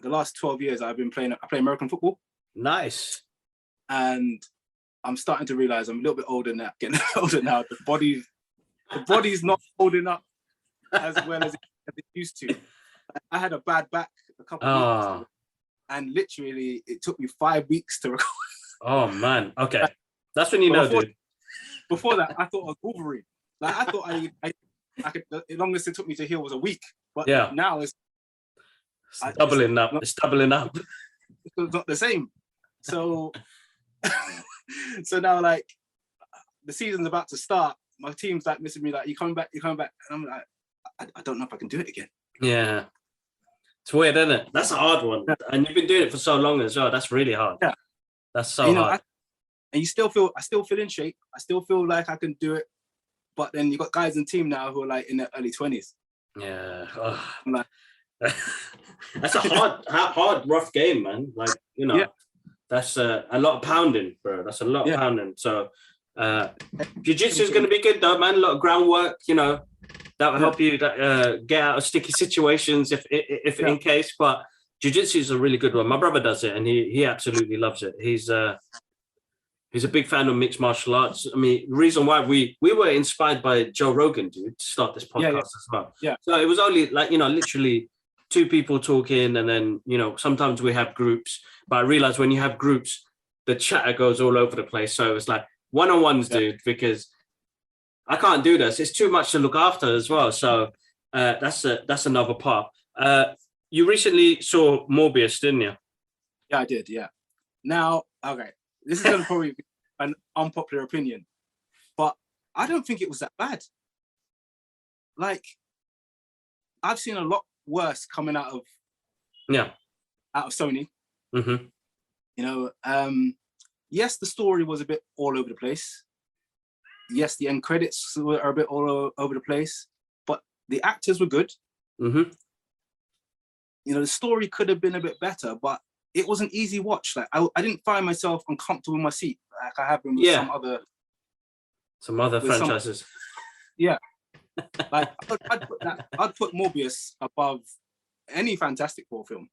last 12 years, I play American football. Nice. And I'm starting to realize I'm a little bit older now, getting older now. The body's not holding up as well as it used to. I had a bad back a couple of weeks ago, and literally it took me 5 weeks to recover. Oh, man. Okay. That's when dude. Before that, I thought I was Wolverine. Like, I thought I could. The longest it took me to heal was a week. But now it's doubling up. It's doubling up. It's not the same. So, so now, like, the season's about to start. My team's like missing me. Like, you coming back? And I'm like, I don't know if I can do it again. Yeah, it's weird, isn't it? That's a hard one. And you've been doing it for so long as well. That's really hard. Yeah, that's so hard. And I still feel in shape. I still feel like I can do it. But then you got guys in the team now who are like in their early 20s. Yeah. I'm like, that's a hard, rough game, man. Like, that's a lot of pounding, bro. That's a lot of pounding. So jiu-jitsu is going to be good though, man. A lot of groundwork, that will help you get out of sticky situations if in case. But jiu-jitsu is a really good one. My brother does it and he absolutely loves it. He's a big fan of mixed martial arts. I mean, the reason why we were inspired by Joe Rogan, dude, to start this podcast as well. Yeah. So it was only like, literally two people talking, and then, sometimes we have groups. But I realized when you have groups, the chatter goes all over the place. So it was like one-on-ones, dude, because I can't do this. It's too much to look after as well. So that's another part. You recently saw Morbius, didn't you? Yeah, I did. Yeah. Now, okay, this is going to probably be an unpopular opinion, but I don't think it was that bad. Like, I've seen a lot worse coming out of Sony. Mm-hmm. Yes, the story was a bit all over the place. Yes, the end credits are a bit all over the place, but the actors were good. Mm-hmm. The story could have been a bit better, but it was an easy watch. Like I didn't find myself uncomfortable in my seat like I have been with some other franchises. Like I'd put Morbius above any Fantastic Four film.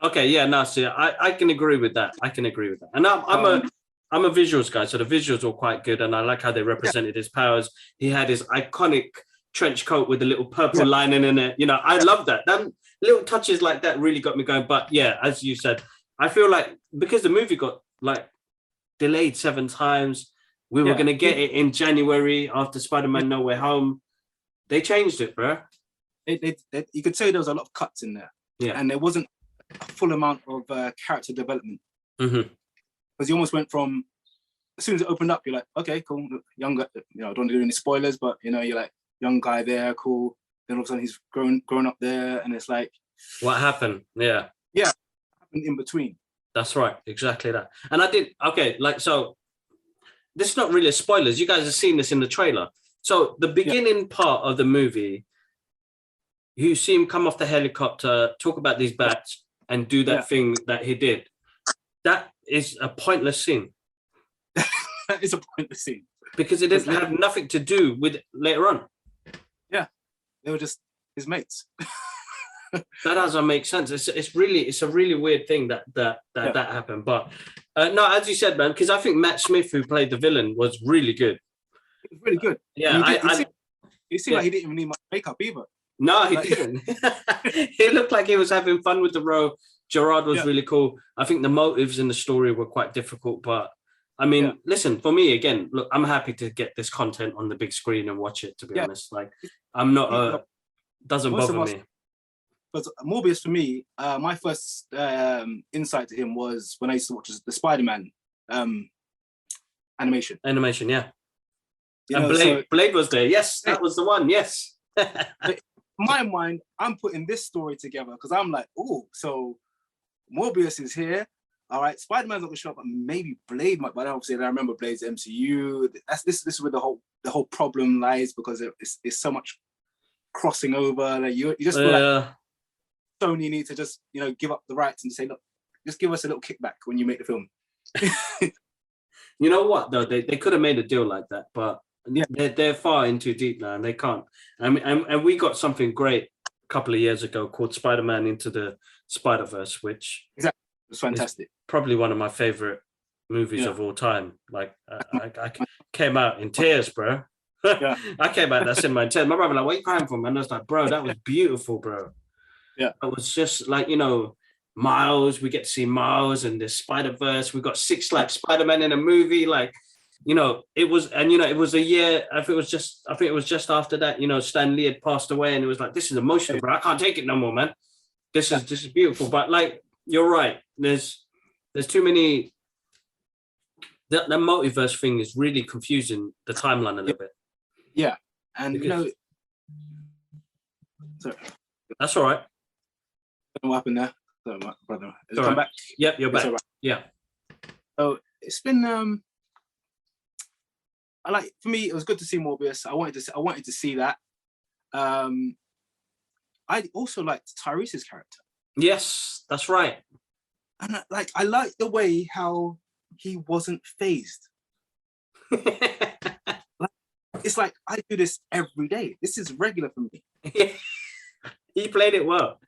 Okay, yeah, no, so I can agree with that. And I'm a visuals guy, so the visuals were quite good, and I like how they represented his powers. He had his iconic trench coat with the little purple lining in it. I love that. Them little touches like that really got me going. But yeah, as you said, I feel like because the movie got like delayed 7 times, we were going to get it in January after Spider-Man No Way Home. They changed it, bro. They you could say there was a lot of cuts in there, and there wasn't a full amount of character development. Mm-hmm. Because you almost went from, as soon as it opened up, you're like, okay, cool, young guy. I don't want to do any spoilers, but you're like, young guy there, cool. Then all of a sudden he's grown up there, and it's like, what happened? Yeah, what happened in between. That's right, exactly that. And I did so. This is not really a spoilers. You guys have seen this in the trailer. So the beginning part of the movie, you see him come off the helicopter, talk about these bats, and do that thing that he did. That is a pointless scene. That is a pointless scene. Because it didn't have nothing to do with later on. Yeah. They were just his mates. That doesn't make sense. It's a really weird thing that happened. But no, as you said, man, because I think Matt Smith, who played the villain, was really good. It was really good. Yeah, he seemed like he didn't even need much makeup either. No, he didn't. He looked like he was having fun with the role. Gerard was really cool. I think the motives in the story were quite difficult, but I mean, listen, for me, again, look, I'm happy to get this content on the big screen and watch it, to be honest. Like, I'm not, doesn't bother me. But Morbius, for me, my first insight to him was when I used to watch the Spider-Man animation. Animation, yeah. And Blade was there. Yes, that was the one. Yes. In my mind, I'm putting this story together because I'm like, oh, so Morbius is here. All right, Spider-Man's not gonna show up, but maybe Blade might. But obviously, I remember Blade's MCU. This is where the whole problem lies, because it's so much crossing over. Like you just feel like Sony need to just give up the rights and say, look, just give us a little kickback when you make the film. You know what though? They could have made a deal like that, but they're far in too deep now, and they can't. And we got something great a couple of years ago called Spider-Man Into the Spider-Verse, which it's fantastic. Probably one of my favorite movies of all time. Like I came out in tears, bro. I came out that cinema in tears. My brother like, "What are you crying for, man?" I was like, "Bro, that was beautiful, bro." Yeah, it was just like Miles. We get to see Miles and the Spider-Verse. We got 6 like Spider-Man in a movie. Like, it was, and it was a year. I think it was just after that. Stan Lee had passed away, and it was like, this is emotional, bro. I can't take it no more, man. This is beautiful, but like. You're right. There's too many. That multiverse thing is really confusing the timeline a little bit. Yeah, and sorry. That's all right. What happened there? Sorry, my brother. Is it come back? Yep, you're back. Right. Yeah. So it's been. For me, it was good to see Morbius. I wanted to see that. I also liked Tyrese's character. Yes, that's right. And I like the way how he wasn't phased. It's like, I do this every day. This is regular for me. He played it well.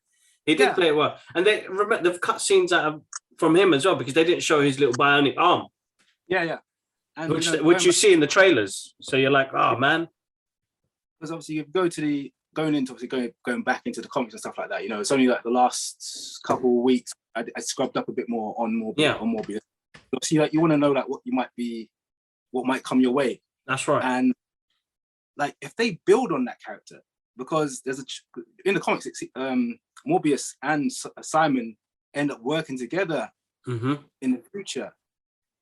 He did play it well. And they remember the cut scenes from him as well, because they didn't show his little bionic arm. Yeah. And which you see in the trailers. So you're like, oh man. Because obviously you going into obviously going back into the comics and stuff like that. It's only like the last couple of weeks I scrubbed up a bit more on Morbius. Obviously, like you want to know like what might come your way. That's right. And like if they build on that character, because in the comics, Morbius and Simon end up working together in the future.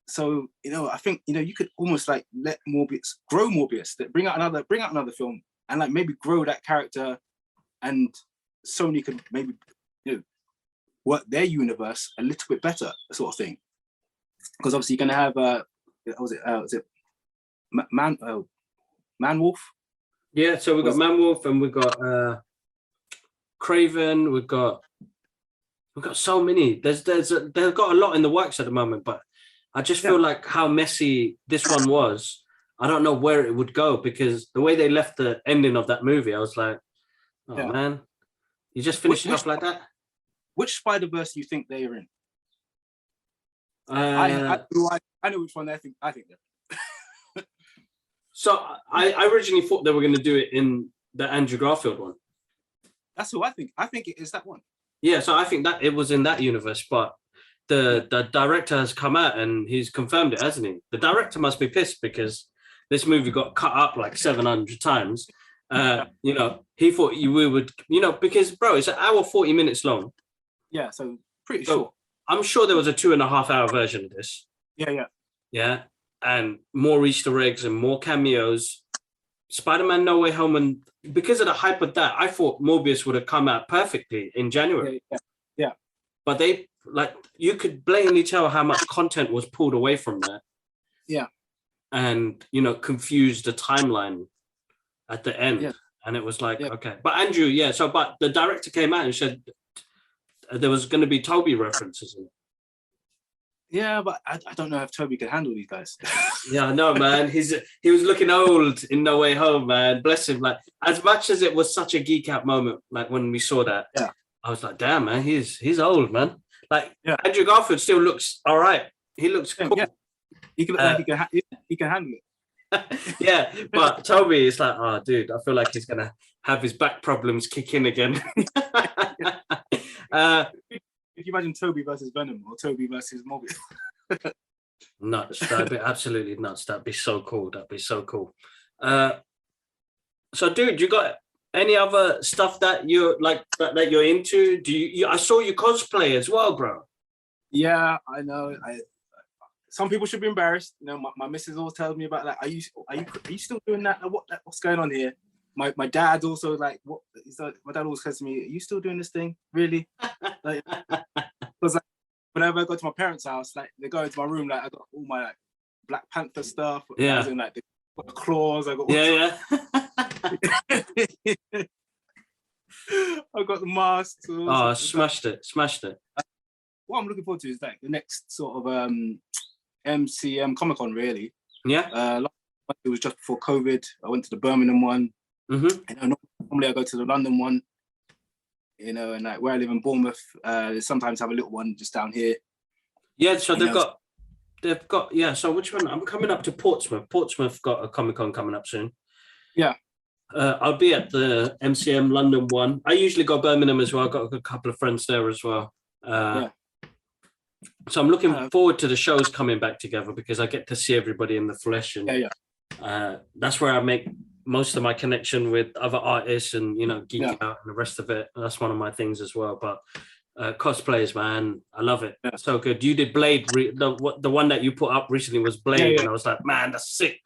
So I think you could almost like let grow Morbius, that bring out another film, and like maybe grow that character, and Sony could maybe work their universe a little bit better, sort of thing. Because obviously you're gonna have was it Man-Wolf? Yeah, so we've got Man-Wolf and we've got Craven. We've got so many. They've got a lot in the works at the moment, but I just feel like how messy this one was. I don't know where it would go, because the way they left the ending of that movie, I was like, oh man, you just finished it off like that? Which Spider-Verse do you think they are in? I know which one I think they're. So I originally thought they were going to do it in the Andrew Garfield one. That's who I think. I think it is that one. Yeah, so I think that it was in that universe, but the director has come out and he's confirmed it, hasn't he? The director must be pissed because this movie got cut up like 700 times. He thought we would, because bro, it's an hour 40 minutes long. Yeah, so pretty short. I'm sure there was a 2.5 hour version of this. Yeah, and more Easter eggs and more cameos. Spider-Man No Way Home, and because of the hype of that, I thought Morbius would have come out perfectly in January. Yeah. But you could blatantly tell how much content was pulled away from that. Yeah. And confused the timeline at the end. Yeah. And it was like, okay. But Andrew, but the director came out and said there was going to be Toby references in it. Yeah, but I don't know if Toby can handle these guys. Yeah, I know, man. He was looking old in No Way Home, man. Bless him. Like, as much as it was such a geek out moment, like when we saw that, I was like, damn, man, he's old, man. Like, Andrew Garfield still looks all right. He looks cool. Yeah. He can handle it. Yeah, but Toby is like, oh, dude, I feel like he's gonna have his back problems kick in again. If you imagine Toby versus Venom or Toby versus Morbius. Nuts. That'd be absolutely nuts. That'd be so cool. So, dude, you got any other stuff that you're like that you're into? I saw you cosplay as well, bro. Yeah, I know. Some people should be embarrassed. My missus always tells me about that. Are you still doing that? What's going on here? My dad's also like, what? My dad always says to me, "Are you still doing this thing? Really?" Because whenever I go to my parents' house, like they go into my room, like I got all my like Black Panther stuff. Yeah. As in, like the claws. I got. Yeah. I got the masks. Smashed it. What I'm looking forward to is like the next sort of MCM Comic Con, really. Yeah. It was just before COVID. I went to the Birmingham one. Mm-hmm. Normally I go to the London one. And like where I live in Bournemouth, they sometimes have a little one just down here. Yeah, so they've got. So which one? I'm coming up to Portsmouth. Portsmouth got a Comic Con coming up soon. Yeah. I'll be at the MCM London one. I usually go Birmingham as well. I've got a couple of friends there as well. So I'm looking forward to the shows coming back together because I get to see everybody in the flesh. And that's where I make most of my connection with other artists and, geek out and the rest of it. That's one of my things as well. But cosplays, man, I love it. Yeah. So good. You did Blade. The one that you put up recently was Blade. And I was like, man, that's sick.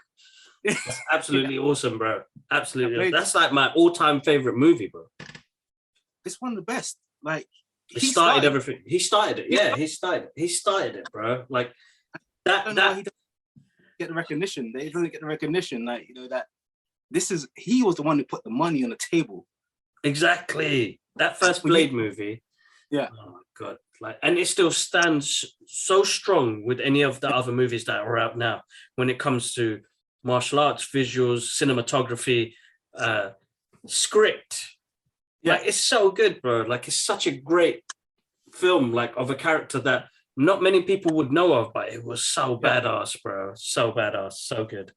That's absolutely awesome, bro. Absolutely. That's like my all-time favorite movie, bro. It's one of the best. Like, he started everything. He started it. Yeah, he started it, bro. Like that. He doesn't get the recognition. They doesn't get the recognition. Like, that he was the one who put the money on the table. Exactly. That first Blade movie. Yeah. Oh my God. Like, and it still stands so strong with any of the other movies that are out now when it comes to martial arts, visuals, cinematography, script. Yeah, like, it's so good, bro. Like, it's such a great film, like, of a character that not many people would know of, but it was so badass, bro. So badass, so good.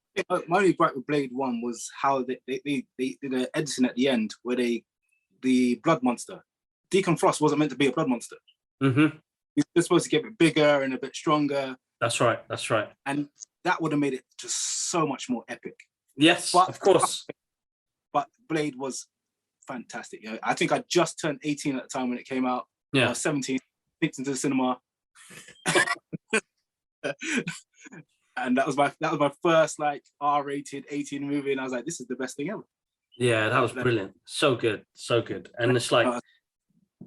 My only gripe with Blade 1 was how they did an editing at the end where the blood monster. Deacon Frost wasn't meant to be a blood monster. Mm-hmm. He was supposed to get a bit bigger and a bit stronger. That's right. That's right. And that would have made it just so much more epic. Yes, but, of course. But Blade was fantastic. You know, I think I just turned 18 at the time when it came out. Yeah. I was 17, sneaked into the cinema. And that was my first like R-rated 18 movie, and I was like, this is the best thing ever. Yeah, that was brilliant. So good, so good. And it's like,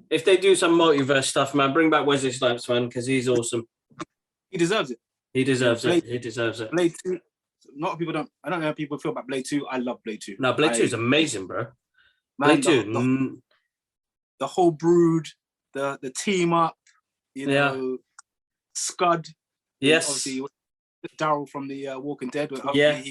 if they do some multiverse stuff, man, bring back Wesley Snipes, man, because he's awesome. He deserves it. He deserves it. He deserves it. Blade 2. A lot of people don't. I don't know how people feel about Blade 2. I love Blade 2. No, Blade 2 is amazing, bro. Man, Blade 2. The whole brood, the team up, you know, Scud. Yes. Obviously, Daryl from the Walking Dead. Yeah.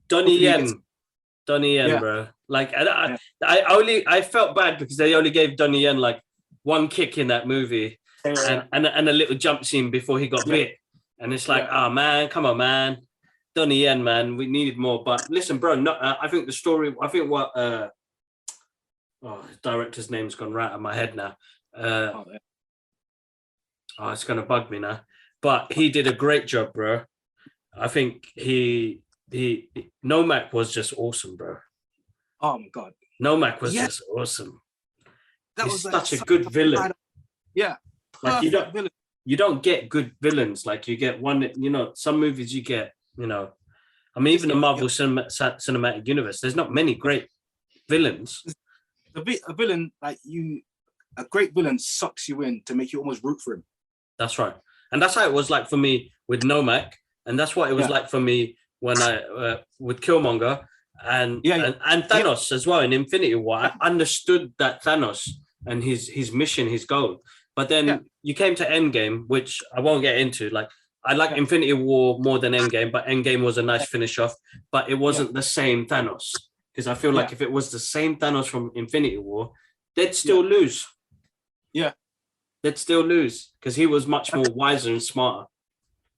Donnie Yen, bro. Like, I felt bad because they only gave Donnie Yen like one kick in that movie, and a little jump scene before he got bit, and it's like, oh man, come on, man, Donnie Yen, man, we needed more. But listen, bro, I think the story. I think what the director's name's gone right out of my head now. It's gonna bug me now. But he did a great job, bro. I think Nomak was just awesome, bro. Oh my god, Nomak was just awesome. He's such a good villain. Yeah, like you don't get good villains. Like you get one. You know, some movies you get. You know, I mean, even the Marvel Cinematic Universe, there's not many great villains. A villain like you, a great villain sucks you in to make you almost root for him. That's right, and that's how it was like for me with Nomak. And that's what it was like for me when I with Killmonger and Thanos as well in Infinity War. I understood that Thanos and his mission, his goal. But then you came to Endgame, which I won't get into. Like I like Infinity War more than Endgame, but Endgame was a nice finish off. But it wasn't the same Thanos, because I feel like if it was the same Thanos from Infinity War, they'd still lose. Yeah, they'd still lose because he was much more wiser and smarter.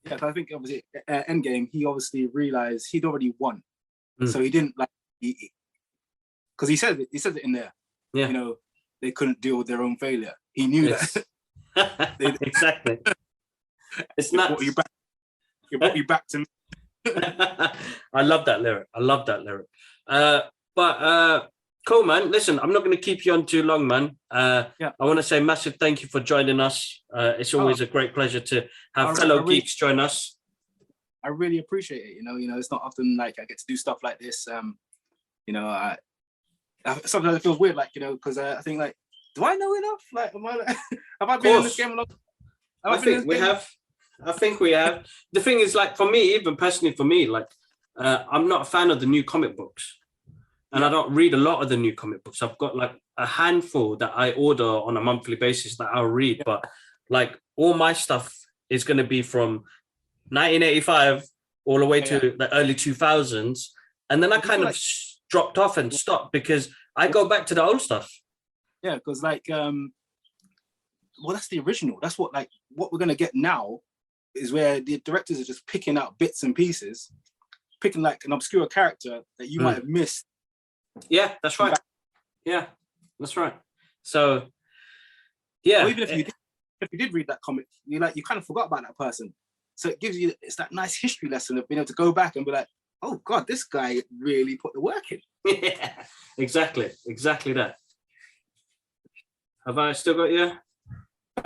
Yeah, I think obviously Endgame, he obviously realized he'd already won, so he didn't like because he said it in there. Yeah, you know, they couldn't deal with their own failure. He knew that. Exactly. It's not. It brought you back to me. I love that lyric. But cool, man. Listen, I'm not going to keep you on too long, man. I want to say massive thank you for joining us. It's always a great pleasure to have fellow geeks join us. I really appreciate it. You know, it's not often like I get to do stuff like this. You know, I sometimes it feels weird, like, you know, because I think like, do I know enough? Like, have I been in this game a lot? I think we have. The thing is, like, for me, even personally for me, like, I'm not a fan of the new comic books. And I don't read a lot of the new comic books. I've got like a handful that I order on a monthly basis that I'll read. But like all my stuff is going to be from 1985 all the way to the early 2000s. And then I kind of dropped off and stopped because I go back to the old stuff. Yeah, because like, well, that's the original. That's what we're going to get now is where the directors are just picking out bits and pieces, picking like an obscure character that you might have missed. Yeah, that's right. Yeah, that's right. So, yeah. Or even if you did read that comic, you kind of forgot about that person. So it's that nice history lesson of being able to go back and be like, oh God, this guy really put the work in. Yeah, exactly that. Have I still got you?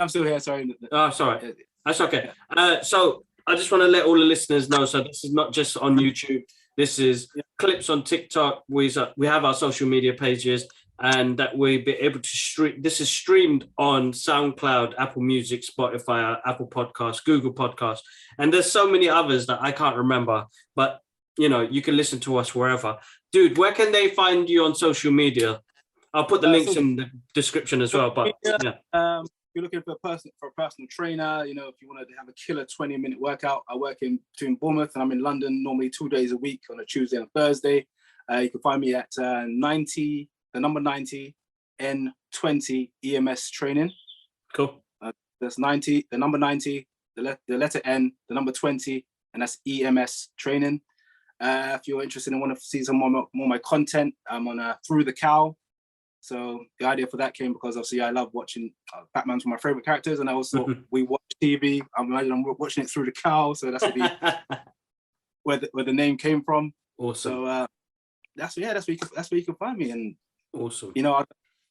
I'm still here. Sorry. Oh, sorry. That's okay. So I just want to let all the listeners know. So this is not just on YouTube. This is clips on TikTok. We have our social media pages, and that we'll be able to stream. This is streamed on SoundCloud, Apple Music, Spotify, Apple Podcasts, Google Podcasts, and there's so many others that I can't remember. But you know, you can listen to us wherever. Dude, where can they find you on social media? I'll put the links in the description as well. But if you're looking for a personal trainer, you know, if you want to have a killer 20-minute workout, I work between Bournemouth and I'm in London normally 2 days a week on a Tuesday and Thursday. You can find me at 90, the number 90, N20 EMS training. Cool. That's 90, the number 90, the letter N, the number 20, and that's EMS training. If you're interested and want to see some more of my content, I'm on Through the Cowl. So the idea for that came because obviously I love watching Batman's one of my favorite characters, and I also we watch TV. I'm watching it through the Cowl, so that's where the name came from. Awesome. So that's where you can find me. And awesome. You know, if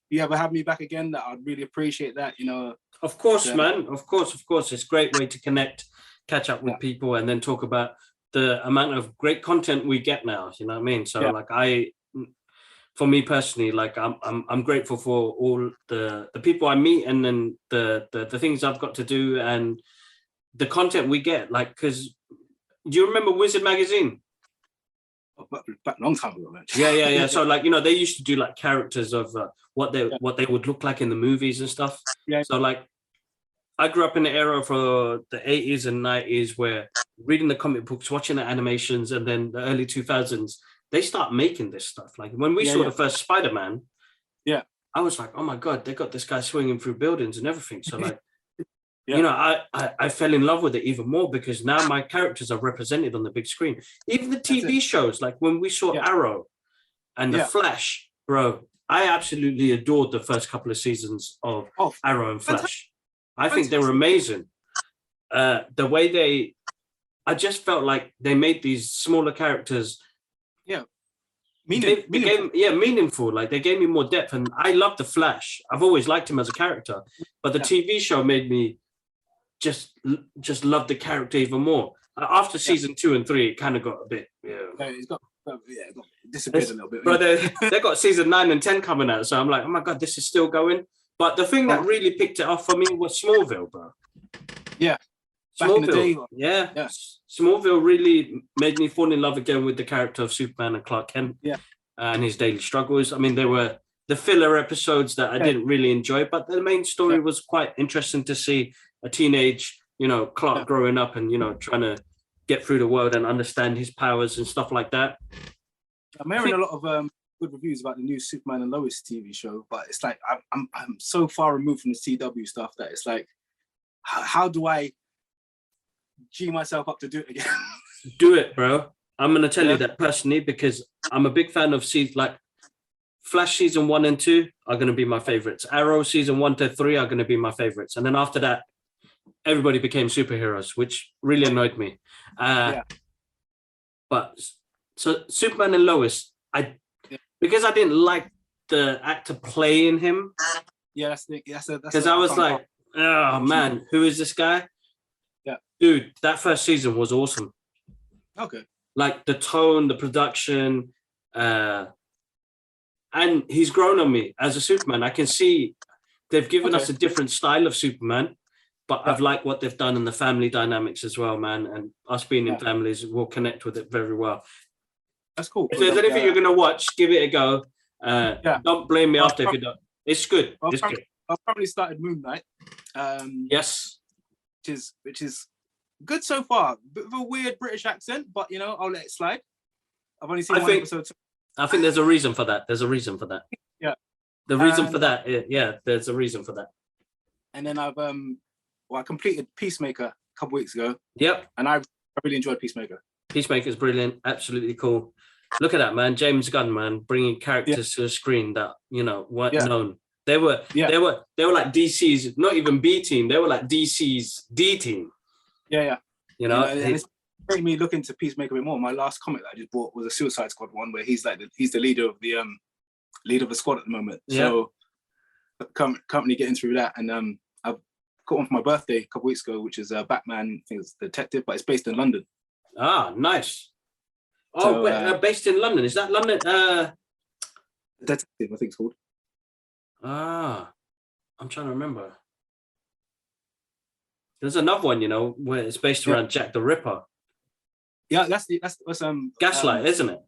you ever have me back again, that I'd really appreciate that. You know. Of course, man. Of course. It's a great way to connect, catch up with people, and then talk about the amount of great content we get now. You know what I mean? So like for me personally, like I'm grateful for all the people I meet, and then the things I've got to do, and the content we get. Like, because do you remember Wizard magazine? Back a long time ago, man. Yeah. So like, you know, they used to do like characters of what they would look like in the movies and stuff. Yeah. So like, I grew up in the era for the 80s and 90s where reading the comic books, watching the animations, and then the early 2000s, they start making this stuff. Like when we saw the first Spider-Man, I was like, oh my God, they got this guy swinging through buildings and everything. So like, you know, I fell in love with it even more because now my characters are represented on the big screen. Even the TV shows, like when we saw Arrow and The Flash, bro, I absolutely adored the first couple of seasons of Arrow and Flash. I think they were amazing. The way I just felt like they made these smaller characters meaningful. Like they gave me more depth, and I love the Flash. I've always liked him as a character, but the TV show made me just love the character even more. After season 2 and 3, it kind of got a bit it disappeared a little bit. But they got season 9 and 10 coming out, so I'm like, oh my God, this is still going. But the thing that really picked it off for me was Smallville, bro. Yeah. Back in the day. Yeah. Smallville really made me fall in love again with the character of Superman and Clark Kent. Yeah. And his daily struggles. I mean, there were the filler episodes that I didn't really enjoy, but the main story was quite interesting to see a teenage, you know, Clark growing up and, you know, trying to get through the world and understand his powers and stuff like that. I'm hearing a lot of good reviews about the new Superman and Lois TV show, but it's like I'm so far removed from the CW stuff that it's like, how do I G myself up to do it again? Do it, bro. I'm gonna tell you that personally because I'm a big fan of like Flash season 1 and 2 are gonna be my favorites. Arrow season 1 to 3 are gonna be my favorites, and then after that, everybody became superheroes, which really annoyed me. But so Superman and Lois, because I didn't like the actor playing him. Yeah, that's because I was like, oh man, who is this guy? Yeah, dude, that first season was awesome. Okay, like the tone, the production, and he's grown on me as a Superman. I can see they've given us a different style of Superman, but I've liked what they've done in the family dynamics as well, man. And us being in families will connect with it very well. That's cool. If there's anything you're gonna watch, give it a go. Don't blame me after if you don't. It's good. It's good. I've probably started Moon Knight. Yes. Which is good so far. Bit of a weird British accent, but you know, I'll let it slide. I've only seen one episode. I think there's a reason for that. There's a reason for that. Yeah. The reason for that. Yeah, there's a reason for that. And then I completed Peacemaker a couple weeks ago. Yep. And I really enjoyed Peacemaker. Peacemaker's brilliant. Absolutely cool. Look at that, man. James Gunn, man, bringing characters to the screen that, you know, weren't known. They were like DC's, not even B team. They were like DC's D team. Yeah. You know, and it's made me look into Peacemaker a bit more. My last comic that I just bought was a Suicide Squad one where he's the leader of the squad at the moment. Yeah. So currently getting through that, and I've got one for my birthday a couple weeks ago, which is Batman. I think it's Detective, but it's based in London. Ah, nice. Oh, so, based in London. Is that London? Detective, I think it's called. Ah, I'm trying to remember. There's another one, you know, where it's based around Jack the Ripper. Yeah, that's Gaslight, isn't it?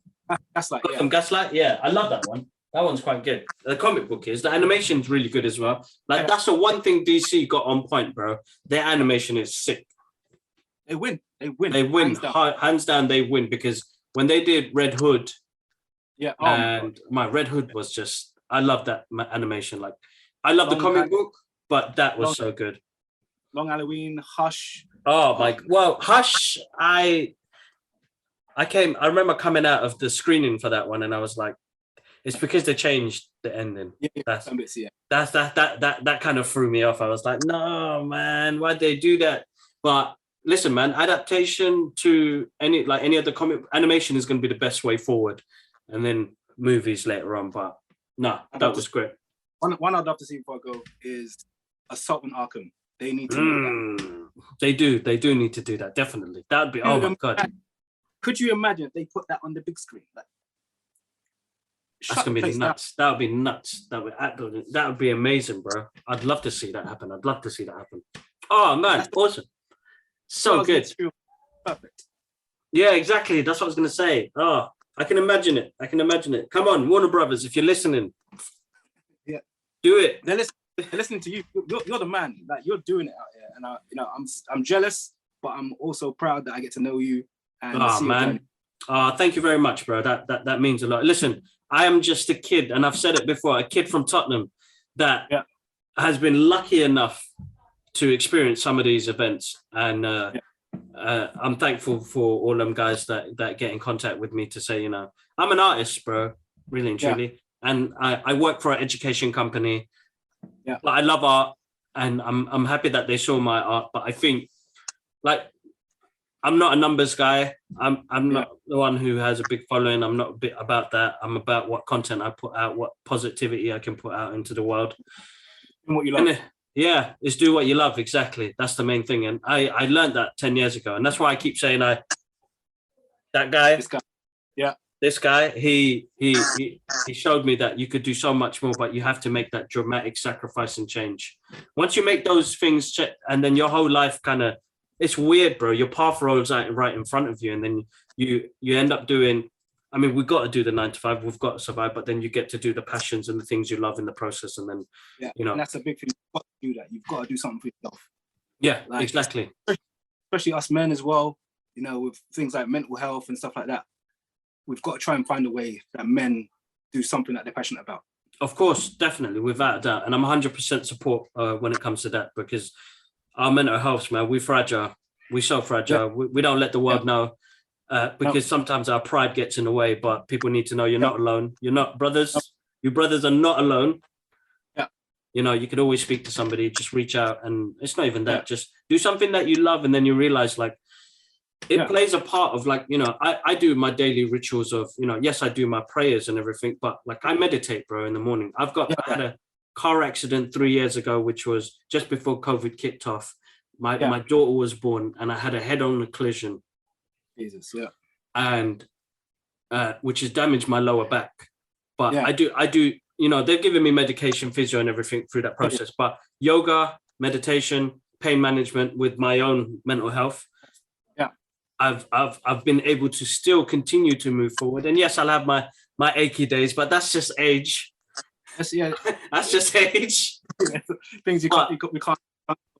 Gaslight. Some Gaslight. Yeah, I love that one. That one's quite good. The comic book is. The animation's really good as well. Like that's the one thing DC got on point, bro. Their animation is sick. They win. Hands down, they win because when they did Red Hood, and my Red Hood was just. I love that animation. Like, I love the comic book, but that was so good. Long Halloween, Hush, Oh my, well, Hush, I remember coming out of the screening for that one and I was like, it's because they changed the ending. Yeah, That's some bits, yeah. that kind of threw me off. I was like, no, man, why'd they do that? But listen, man, adaptation to any other comic animation is going to be the best way forward, and then movies later on. But no, that was great. One I'd love to see before I go is Assault on Arkham. They need to make that. They do need to do that. Definitely, that'd be. Oh my god. Could you imagine if they put that on the big screen? Like, that's gonna be nuts. That would be nuts. That would be amazing, bro. I'd love to see that happen. Oh man, awesome. So good. Perfect. Yeah, exactly. That's what I was gonna say. Oh, I can imagine it. Come on, Warner Brothers, if you're listening. Yeah. Do it. They're listening to you. You're the man. Like, you're doing it out here. And I'm jealous, but I'm also proud that I get to know you. And see man. Thank you very much, bro. That means a lot. Listen, I am just a kid, and I've said it before, a kid from Tottenham that has been lucky enough to experience some of these events. And I'm thankful for all them guys that get in contact with me to say, I'm an artist, bro, really and truly. Yeah. And I work for an education company. Yeah. But I love art, and I'm happy that they saw my art. But I think, like, I'm not a numbers guy. I'm not the one who has a big following. I'm not a bit about that. I'm about what content I put out, what positivity I can put out into the world. And what you love. Is do what you love. Exactly. That's the main thing. And I learned that 10 years ago. And that's why I keep saying this guy, he showed me that you could do so much more, but you have to make that dramatic sacrifice and change. Once you make those things, and then your whole life it's weird, bro. Your path rolls out right in front of you, and then you end up doing. I mean, we've got to do the 9 to 5. We've got to survive, but then you get to do the passions and the things you love in the process, and then and that's a big thing. You've got to do that. You've got to do something for yourself. Yeah, exactly. Especially us men as well. With things like mental health and stuff like that, we've got to try and find a way that men do something that they're passionate about. Of course, definitely, without a doubt, and I'm 100% support when it comes to that, because our mental health, man, we're fragile. We're so fragile. Yeah. We don't let the world know because sometimes our pride gets in the way, but people need to know you're not alone. You're not brothers. You brothers are not alone. Yeah. You could always speak to somebody, just reach out, and it's not even that. Just do something that you love, and then you realize, like, it plays a part of, like, I do my daily rituals of, yes, I do my prayers and everything, but like I meditate, bro, in the morning. I had a car accident 3 years ago, which was just before COVID kicked off. My daughter was born, and I had a head-on collision. Jesus, yeah. And which has damaged my lower back. But I do, they've given me medication, physio, and everything through that process. But yoga, meditation, pain management with my own mental health. Yeah. I've been able to still continue to move forward. And yes, I'll have my achy days, but that's just age. That's just age. Things we can't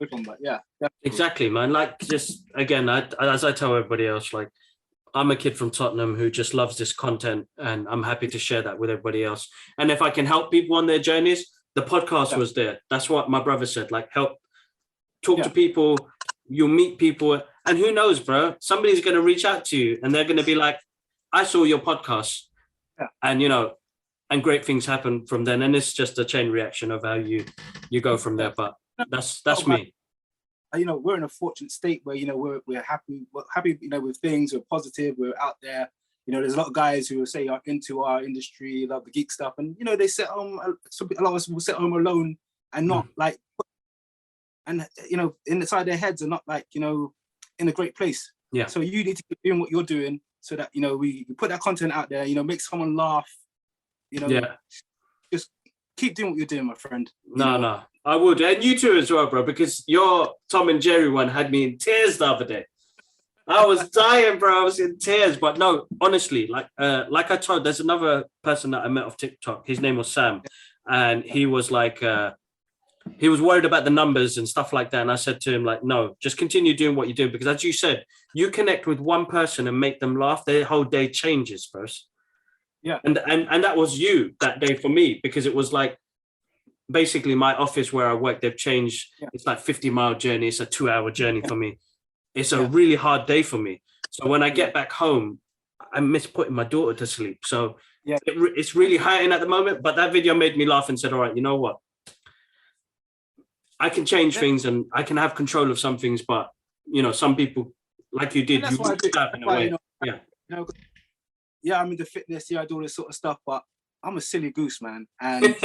from, but yeah, definitely. Exactly, man. Like, just again, as I tell everybody else, like, I'm a kid from Tottenham who just loves this content, and I'm happy to share that with everybody else. And if I can help people on their journeys, the podcast was there. That's what my brother said. Like, talk to people. You'll meet people, and who knows, bro? Somebody's going to reach out to you, and they're going to be like, "I saw your podcast," and and great things happen from then. And it's just a chain reaction of how you go from there. But that's me. We're in a fortunate state where we're happy with things. We're positive. We're out there. There's a lot of guys who say are into our industry, love the geek stuff, and they sit home. A lot of us will sit home alone and not like, and inside their heads are not like in a great place. Yeah. So you need to keep doing what you're doing, so that we put that content out there. Make someone laugh. Just keep doing what you're doing, my friend. No, I would, and you too as well, bro. Because your Tom and Jerry one had me in tears the other day. I was dying, bro. I was in tears. But no, honestly, like I told, there's another person that I met off TikTok. His name was Sam, and he was like, he was worried about the numbers and stuff like that. And I said to him, like, no, just continue doing what you're doing, because as you said, you connect with one person and make them laugh, their whole day changes, bro. Yeah, and that was you that day for me, because it was like, basically my office where I work, they've changed. Yeah. It's like 50-mile journey. It's a 2-hour journey for me. it's a really hard day for me. So when I get back home, I miss putting my daughter to sleep. So it's really hurting at the moment. But that video made me laugh and said, all right, you know what? I can change things and I can have control of some things, but you know, some people, like you did, you looked up in a way. I'm into fitness, I do all this sort of stuff, but I'm a silly goose, man. And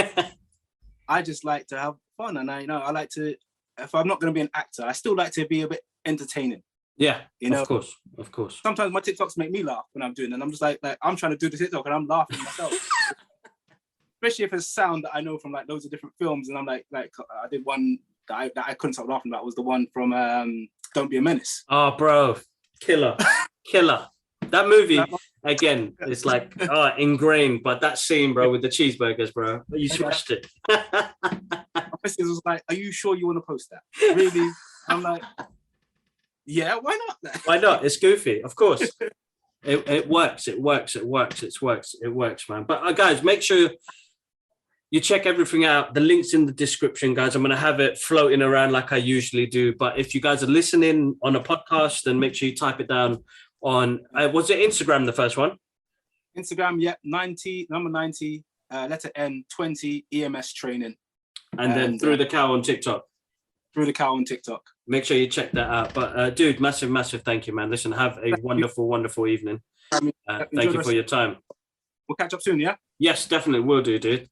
I just like to have fun. And I like to, if I'm not going to be an actor, I still like to be a bit entertaining. Yeah, of course. Sometimes my TikToks make me laugh when I'm doing it. And I'm just like I'm trying to do the TikTok and I'm laughing myself. Especially if it's sound that I know from like loads of different films. And I'm like I did one that I couldn't stop laughing about, was the one from Don't Be a Menace. Oh, bro, killer. That movie, again, it's like ingrained, but that scene, bro, with the cheeseburgers, bro, you smashed it. My sister was like, are you sure you want to post that? Really? I'm like, yeah, why not? Why not? It's goofy, of course. It works, man. But guys, make sure you check everything out. The link's in the description, guys. I'm going to have it floating around like I usually do. But if you guys are listening on a podcast, then make sure you type it down on, was it Instagram, the first one? Instagram, number 90, letter N, 20, EMS training. And then through the Cowl on TikTok. Through the Cowl on TikTok. Make sure you check that out. But dude, massive thank you, man. Listen, have a wonderful evening. Thank you for your time. We'll catch up soon, yeah? Yes, definitely will do, dude.